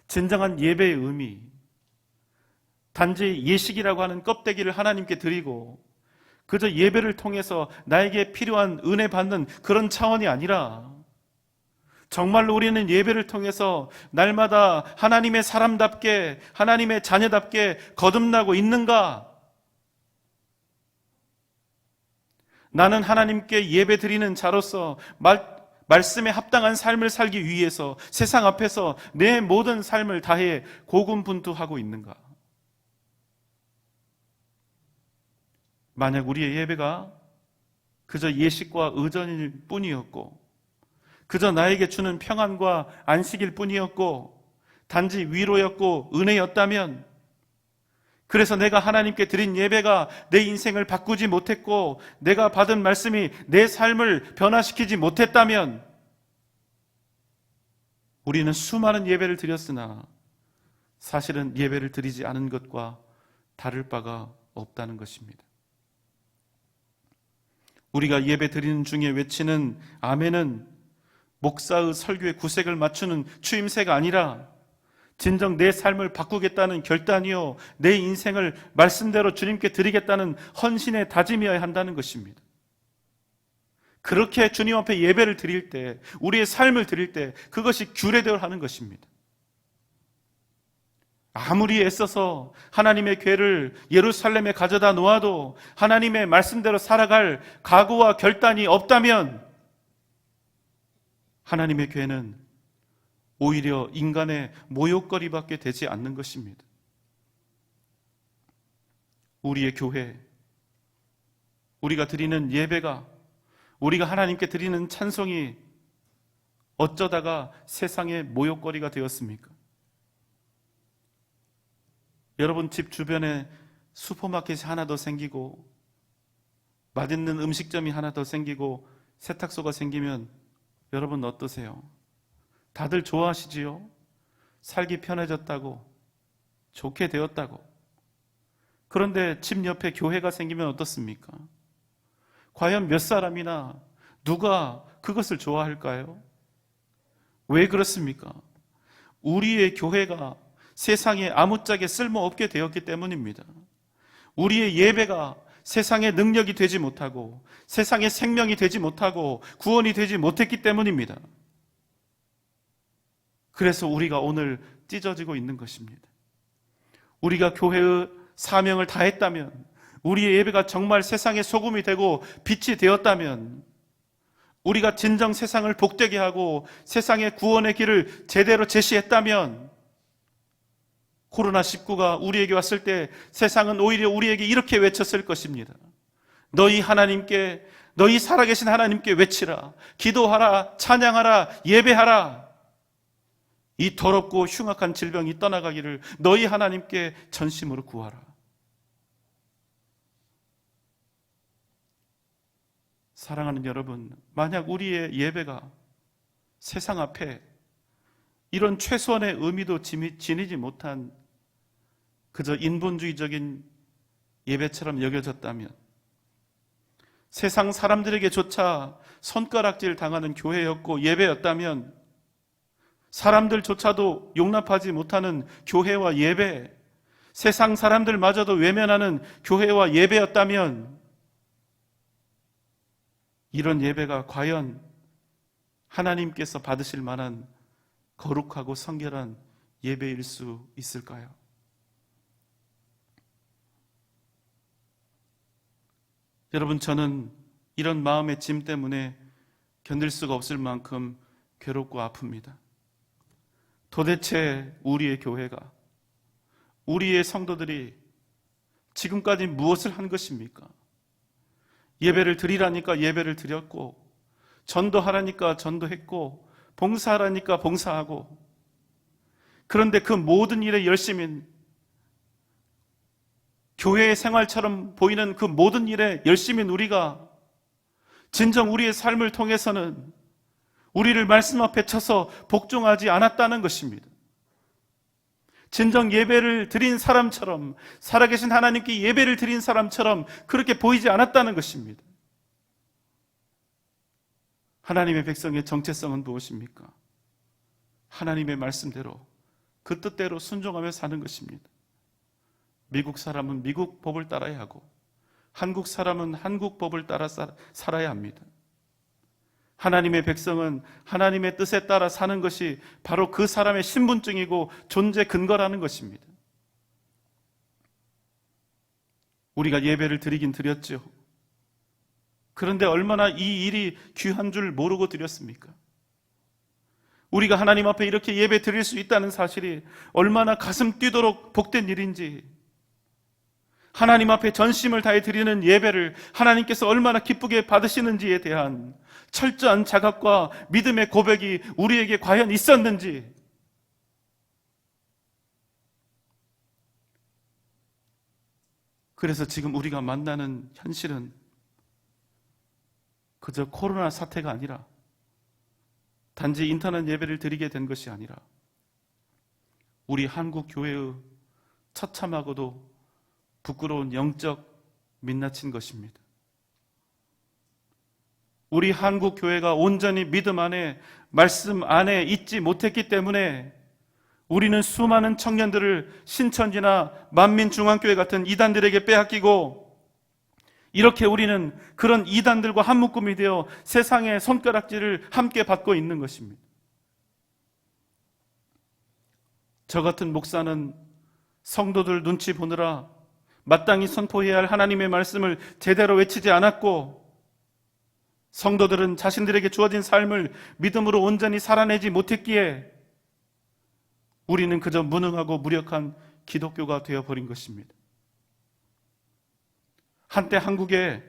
진정한 예배의 의미, 단지 예식이라고 하는 껍데기를 하나님께 드리고 그저 예배를 통해서 나에게 필요한 은혜 받는 그런 차원이 아니라 정말로 우리는 예배를 통해서 날마다 하나님의 사람답게, 하나님의 자녀답게 거듭나고 있는가? 나는 하나님께 예배 드리는 자로서 말씀에 합당한 삶을 살기 위해서 세상 앞에서 내 모든 삶을 다해 고군분투하고 있는가? 만약 우리의 예배가 그저 예식과 의전일 뿐이었고 그저 나에게 주는 평안과 안식일 뿐이었고 단지 위로였고 은혜였다면, 그래서 내가 하나님께 드린 예배가 내 인생을 바꾸지 못했고 내가 받은 말씀이 내 삶을 변화시키지 못했다면 우리는 수많은 예배를 드렸으나 사실은 예배를 드리지 않은 것과 다를 바가 없다는 것입니다. 우리가 예배 드리는 중에 외치는 아멘은 목사의 설교에 구색을 맞추는 추임새가 아니라 진정 내 삶을 바꾸겠다는 결단이요 내 인생을 말씀대로 주님께 드리겠다는 헌신의 다짐이어야 한다는 것입니다. 그렇게 주님 앞에 예배를 드릴 때, 우리의 삶을 드릴 때 그것이 규례되어야 하는 것입니다. 아무리 애써서 하나님의 궤를 예루살렘에 가져다 놓아도 하나님의 말씀대로 살아갈 각오와 결단이 없다면 하나님의 궤는 오히려 인간의 모욕거리밖에 되지 않는 것입니다. 우리의 교회, 우리가 드리는 예배가, 우리가 하나님께 드리는 찬송이 어쩌다가 세상의 모욕거리가 되었습니까? 여러분 집 주변에 슈퍼마켓이 하나 더 생기고 맛있는 음식점이 하나 더 생기고 세탁소가 생기면 여러분 어떠세요? 다들 좋아하시지요? 살기 편해졌다고, 좋게 되었다고. 그런데 집 옆에 교회가 생기면 어떻습니까? 과연 몇 사람이나 누가 그것을 좋아할까요? 왜 그렇습니까? 우리의 교회가 세상에 아무짝에 쓸모없게 되었기 때문입니다. 우리의 예배가 세상의 능력이 되지 못하고 세상의 생명이 되지 못하고 구원이 되지 못했기 때문입니다. 그래서 우리가 오늘 찢어지고 있는 것입니다. 우리가 교회의 사명을 다했다면, 우리의 예배가 정말 세상의 소금이 되고 빛이 되었다면, 우리가 진정 세상을 복되게 하고 세상의 구원의 길을 제대로 제시했다면, 코로나19가 우리에게 왔을 때 세상은 오히려 우리에게 이렇게 외쳤을 것입니다. 너희 하나님께, 너희 살아계신 하나님께 외치라. 기도하라. 찬양하라. 예배하라. 이 더럽고 흉악한 질병이 떠나가기를 너희 하나님께 전심으로 구하라. 사랑하는 여러분, 만약 우리의 예배가 세상 앞에 이런 최소한의 의미도 지니지 못한 그저 인본주의적인 예배처럼 여겨졌다면, 세상 사람들에게조차 손가락질 당하는 교회였고 예배였다면, 사람들조차도 용납하지 못하는 교회와 예배, 세상 사람들마저도 외면하는 교회와 예배였다면, 이런 예배가 과연 하나님께서 받으실 만한 거룩하고 성결한 예배일 수 있을까요? 여러분, 저는 이런 마음의 짐 때문에 견딜 수가 없을 만큼 괴롭고 아픕니다. 도대체 우리의 교회가, 우리의 성도들이 지금까지 무엇을 한 것입니까? 예배를 드리라니까 예배를 드렸고, 전도하라니까 전도했고, 봉사하라니까 봉사하고, 그런데 그 모든 일에 열심인, 교회의 생활처럼 보이는 그 모든 일에 열심인 우리가 진정 우리의 삶을 통해서는 우리를 말씀 앞에 쳐서 복종하지 않았다는 것입니다. 진정 예배를 드린 사람처럼, 살아계신 하나님께 예배를 드린 사람처럼 그렇게 보이지 않았다는 것입니다. 하나님의 백성의 정체성은 무엇입니까? 하나님의 말씀대로, 그 뜻대로 순종하며 사는 것입니다. 미국 사람은 미국 법을 따라야 하고, 한국 사람은 한국 법을 따라 살아야 합니다. 하나님의 백성은 하나님의 뜻에 따라 사는 것이 바로 그 사람의 신분증이고 존재 근거라는 것입니다. 우리가 예배를 드리긴 드렸죠. 그런데 얼마나 이 일이 귀한 줄 모르고 드렸습니까? 우리가 하나님 앞에 이렇게 예배 드릴 수 있다는 사실이 얼마나 가슴 뛰도록 복된 일인지, 하나님 앞에 전심을 다해 드리는 예배를 하나님께서 얼마나 기쁘게 받으시는지에 대한 철저한 자각과 믿음의 고백이 우리에게 과연 있었는지, 그래서 지금 우리가 만나는 현실은 그저 코로나 사태가 아니라, 단지 인터넷 예배를 드리게 된 것이 아니라 우리 한국 교회의 처참하고도 부끄러운 영적 민낯인 것입니다. 우리 한국 교회가 온전히 믿음 안에, 말씀 안에 있지 못했기 때문에 우리는 수많은 청년들을 신천지나 만민중앙교회 같은 이단들에게 빼앗기고, 이렇게 우리는 그런 이단들과 한 묶음이 되어 세상의 손가락질을 함께 받고 있는 것입니다. 저 같은 목사는 성도들 눈치 보느라 마땅히 선포해야 할 하나님의 말씀을 제대로 외치지 않았고, 성도들은 자신들에게 주어진 삶을 믿음으로 온전히 살아내지 못했기에 우리는 그저 무능하고 무력한 기독교가 되어버린 것입니다. 한때 한국에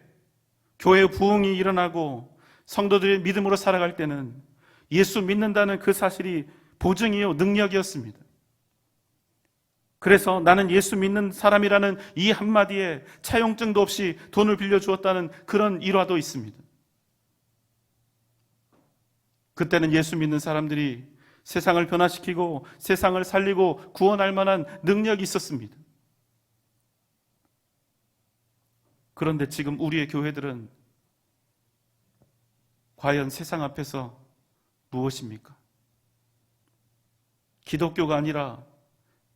교회의 부흥이 일어나고 성도들이 믿음으로 살아갈 때는 예수 믿는다는 그 사실이 보증이요, 능력이었습니다. 그래서 나는 예수 믿는 사람이라는 이 한마디에 차용증도 없이 돈을 빌려주었다는 그런 일화도 있습니다. 그때는 예수 믿는 사람들이 세상을 변화시키고 세상을 살리고 구원할 만한 능력이 있었습니다. 그런데 지금 우리의 교회들은 과연 세상 앞에서 무엇입니까? 기독교가 아니라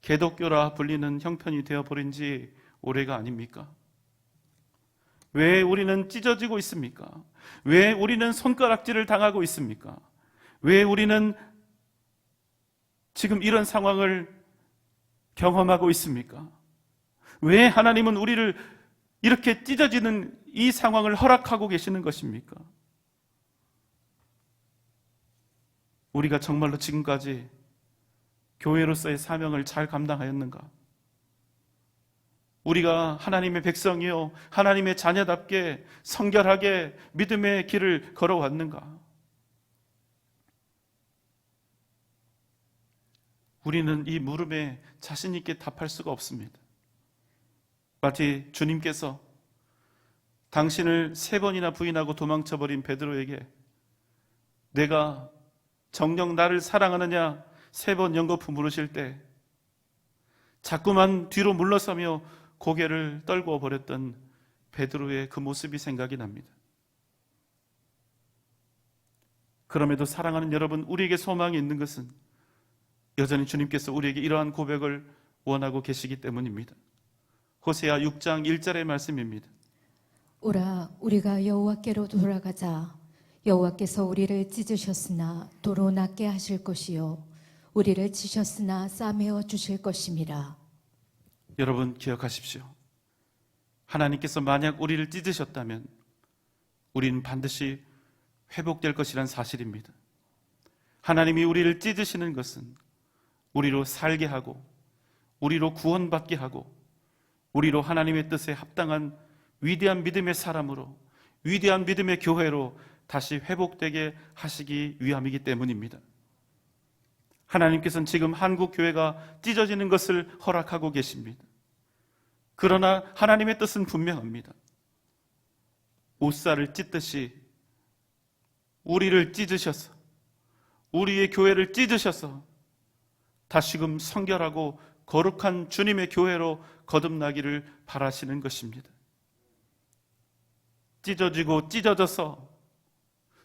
개독교라 불리는 형편이 되어버린 지 오래가 아닙니까? 왜 우리는 찢어지고 있습니까? 왜 우리는 손가락질을 당하고 있습니까? 왜 우리는 지금 이런 상황을 경험하고 있습니까? 왜 하나님은 우리를 이렇게 찢어지는 이 상황을 허락하고 계시는 것입니까? 우리가 정말로 지금까지 교회로서의 사명을 잘 감당하였는가? 우리가 하나님의 백성이요, 하나님의 자녀답게 성결하게 믿음의 길을 걸어왔는가? 우리는 이 물음에 자신 있게 답할 수가 없습니다. 마치 주님께서 당신을 3번이나 부인하고 도망쳐버린 베드로에게 내가 정녕 나를 사랑하느냐 3번 연거푸 물으실 때 자꾸만 뒤로 물러서며 고개를 떨구어 버렸던 베드로의 그 모습이 생각이 납니다. 그럼에도 사랑하는 여러분, 우리에게 소망이 있는 것은 여전히 주님께서 우리에게 이러한 고백을 원하고 계시기 때문입니다. 호세아 6장 1절의 말씀입니다. 오라, 우리가 여호와께로 돌아가자. 여호와께서 우리를 찢으셨으나 도로 낫게 하실 것이요 우리를 치셨으나 싸매어 주실 것임이라. 여러분 기억하십시오. 하나님께서 만약 우리를 찢으셨다면 우리는 반드시 회복될 것이란 사실입니다. 하나님이 우리를 찢으시는 것은 우리로 살게 하고 우리로 구원받게 하고 우리로 하나님의 뜻에 합당한 위대한 믿음의 사람으로, 위대한 믿음의 교회로 다시 회복되게 하시기 위함이기 때문입니다. 하나님께서는 지금 한국 교회가 찢어지는 것을 허락하고 계십니다. 그러나 하나님의 뜻은 분명합니다. 옷살을 찢듯이 우리를 찢으셔서, 우리의 교회를 찢으셔서 다시금 성결하고 거룩한 주님의 교회로 거듭나기를 바라시는 것입니다. 찢어지고 찢어져서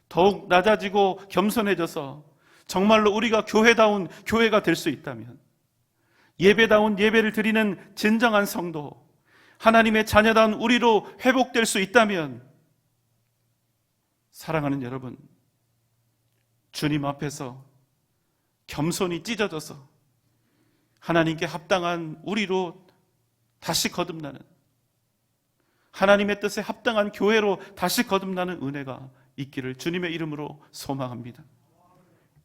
더욱 낮아지고 겸손해져서 정말로 우리가 교회다운 교회가 될 수 있다면, 예배다운 예배를 드리는 진정한 성도, 하나님의 자녀다운 우리로 회복될 수 있다면, 사랑하는 여러분, 주님 앞에서 겸손히 찢어져서 하나님께 합당한 우리로 다시 거듭나는, 하나님의 뜻에 합당한 교회로 다시 거듭나는 은혜가 있기를 주님의 이름으로 소망합니다.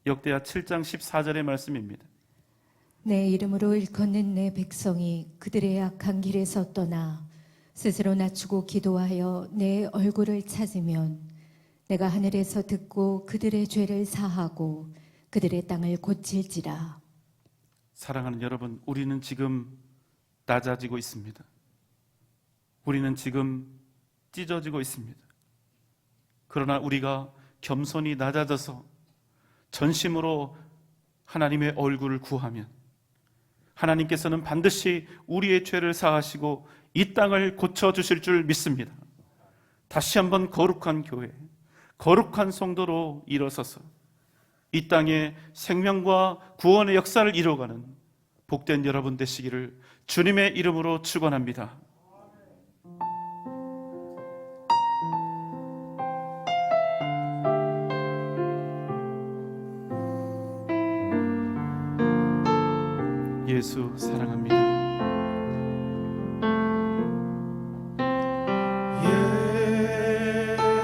역대하 7장 14절의 말씀입니다. 내 이름으로 일컫는 내 백성이 그들의 악한 길에서 떠나 스스로 낮추고 기도하여 내 얼굴을 찾으면 내가 하늘에서 듣고 그들의 죄를 사하고 그들의 땅을 고칠지라. 사랑하는 여러분, 우리는 지금 낮아지고 있습니다. 우리는 지금 찢어지고 있습니다. 그러나 우리가 겸손히 낮아져서 전심으로 하나님의 얼굴을 구하면 하나님께서는 반드시 우리의 죄를 사하시고 이 땅을 고쳐주실 줄 믿습니다. 다시 한번 거룩한 교회, 거룩한 성도로 일어서서 이 땅에 생명과 구원의 역사를 이루어가는 복된 여러분 되시기를 주님의 이름으로 축원합니다. 예수 사랑합니다.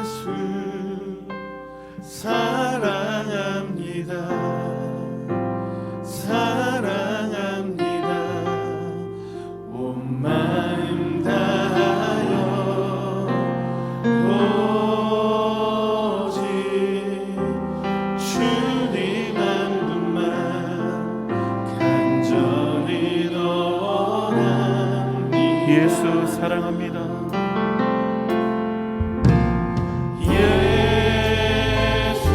예수 사랑합니다. 사랑합니다. 온 마음 다하여 오직 주님 한 분만 간절히 원합니다. 예수 사랑합니다. 예수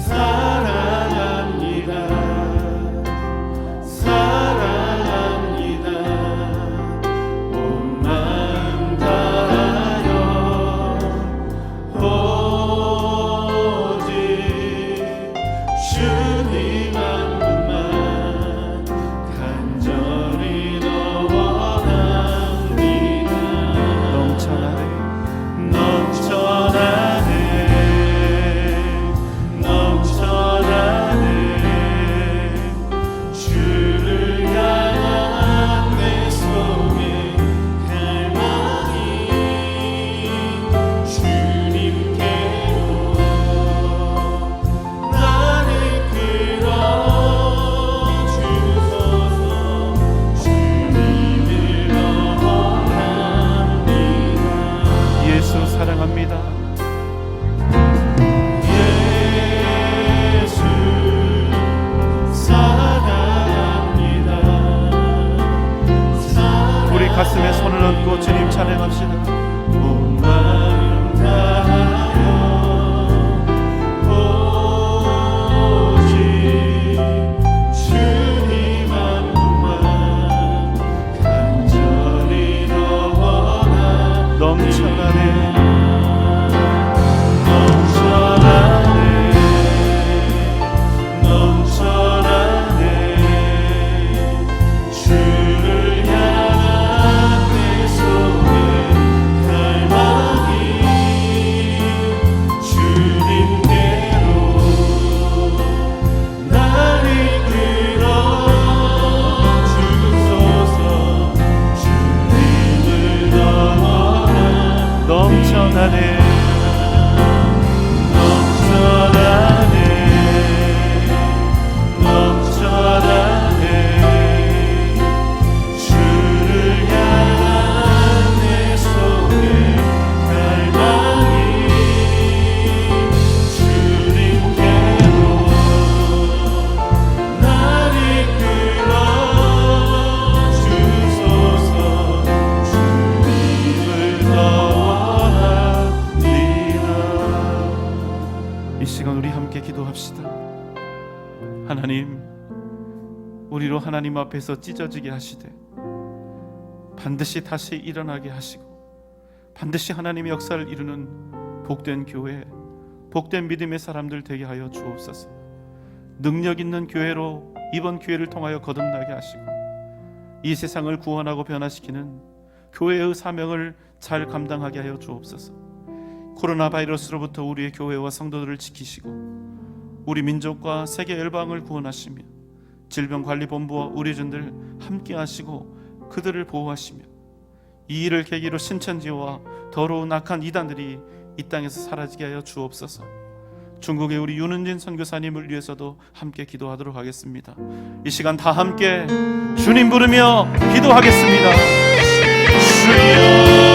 사랑합니다. 사랑합니다. 온 마음 다하여 오직 주님 한 분만 간절히 원합니다. 넘쳐나네 넘쳐나네 넘쳐나네 주를 향한 내 속의 갈망이 주님께로 나를 끌어주소서. 주님을 원합니다. 예수 사랑합니다. 예수 사랑합니다. 우리 가슴에 손을 얹고 주님 찬양합시다. 온 마음 다하여 오직 주님 한 분만 하나님 앞에서 찢어지게 하시되 반드시 다시 일어나게 하시고 반드시 하나님의 역사를 이루는 복된 교회, 복된 믿음의 사람들 되게 하여 주옵소서. 능력 있는 교회로 이번 기회를 통하여 거듭나게 하시고 이 세상을 구원하고 변화시키는 교회의 사명을 잘 감당하게 하여 주옵소서. 코로나 바이러스로부터 우리의 교회와 성도들을 지키시고 우리 민족과 세계 열방을 구원하시며 질병관리본부와 의료진들 함께 하시고 그들을 보호하시며 이 일을 계기로 신천지와 더러운 악한 이단들이 이 땅에서 사라지게 하여 주옵소서. 중국의 우리 윤은진 선교사님을 위해서도 함께 기도하도록 하겠습니다. 이 시간 다 함께 주님 부르며 기도하겠습니다. 주여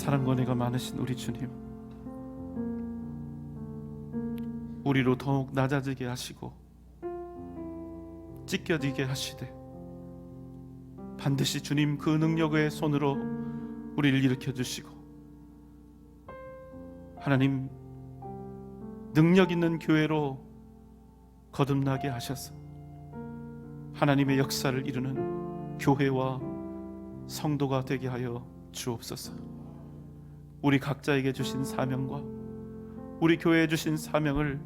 사랑과 은혜가 많으신 우리 주님, 우리로 더욱 낮아지게 하시고 찢겨지게 하시되 반드시 주님 그 능력의 손으로 우리를 일으켜 주시고 하나님 능력 있는 교회로 거듭나게 하셔서 하나님의 역사를 이루는 교회와 성도가 되게 하여 주옵소서. 우리 각자에게 주신 사명과 우리 교회에 주신 사명을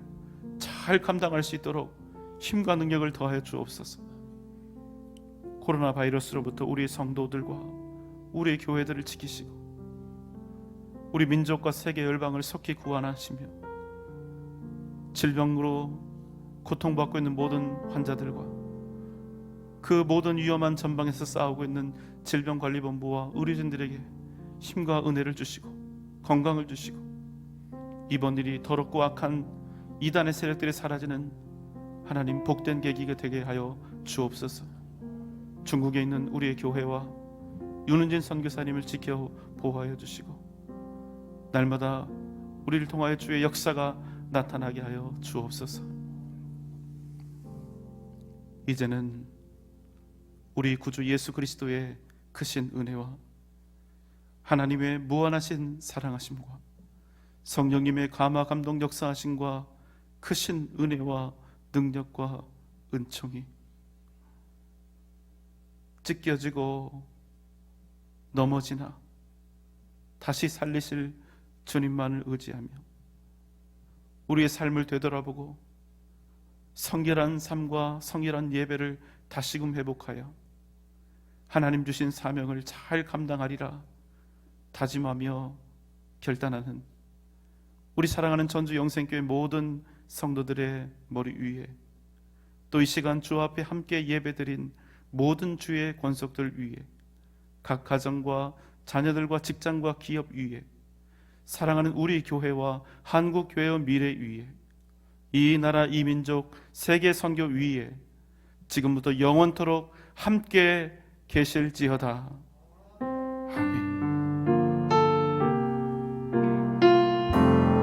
잘 감당할 수 있도록 힘과 능력을 더하여 주옵소서. 코로나 바이러스로부터 우리 성도들과 우리 교회들을 지키시고 우리 민족과 세계 열방을 속히 구원하시며 질병으로 고통받고 있는 모든 환자들과 그 모든 위험한 전방에서 싸우고 있는 질병관리본부와 의료진들에게 힘과 은혜를 주시고 건강을 주시고 이번 일이 더럽고 악한 이단의 세력들이 사라지는 하나님 복된 계기가 되게 하여 주옵소서. 중국에 있는 우리의 교회와 윤은진 선교사님을 지켜 보호하여 주시고 날마다 우리를 통하여 주의 역사가 나타나게 하여 주옵소서. 이제는 우리 구주 예수 그리스도의 크신 은혜와 하나님의 무한하신 사랑하심과 성령님의 감화 감동 역사하심과 크신 은혜와 능력과 은총이 찢겨지고 넘어지나 다시 살리실 주님만을 의지하며 우리의 삶을 되돌아보고 성결한 삶과 성결한 예배를 다시금 회복하여 하나님 주신 사명을 잘 감당하리라 다짐하며 결단하는 우리 사랑하는 전주 영생교회 모든 성도들의 머리 위에 또 이 시간 주 앞에 함께 예배드린 모든 주의 권속들 위에 각 가정과 자녀들과 직장과 기업 위에 사랑하는 우리 교회와 한국 교회의 미래 위에 이 나라 이 민족 세계 선교 위에 지금부터 영원토록 함께 계실지어다.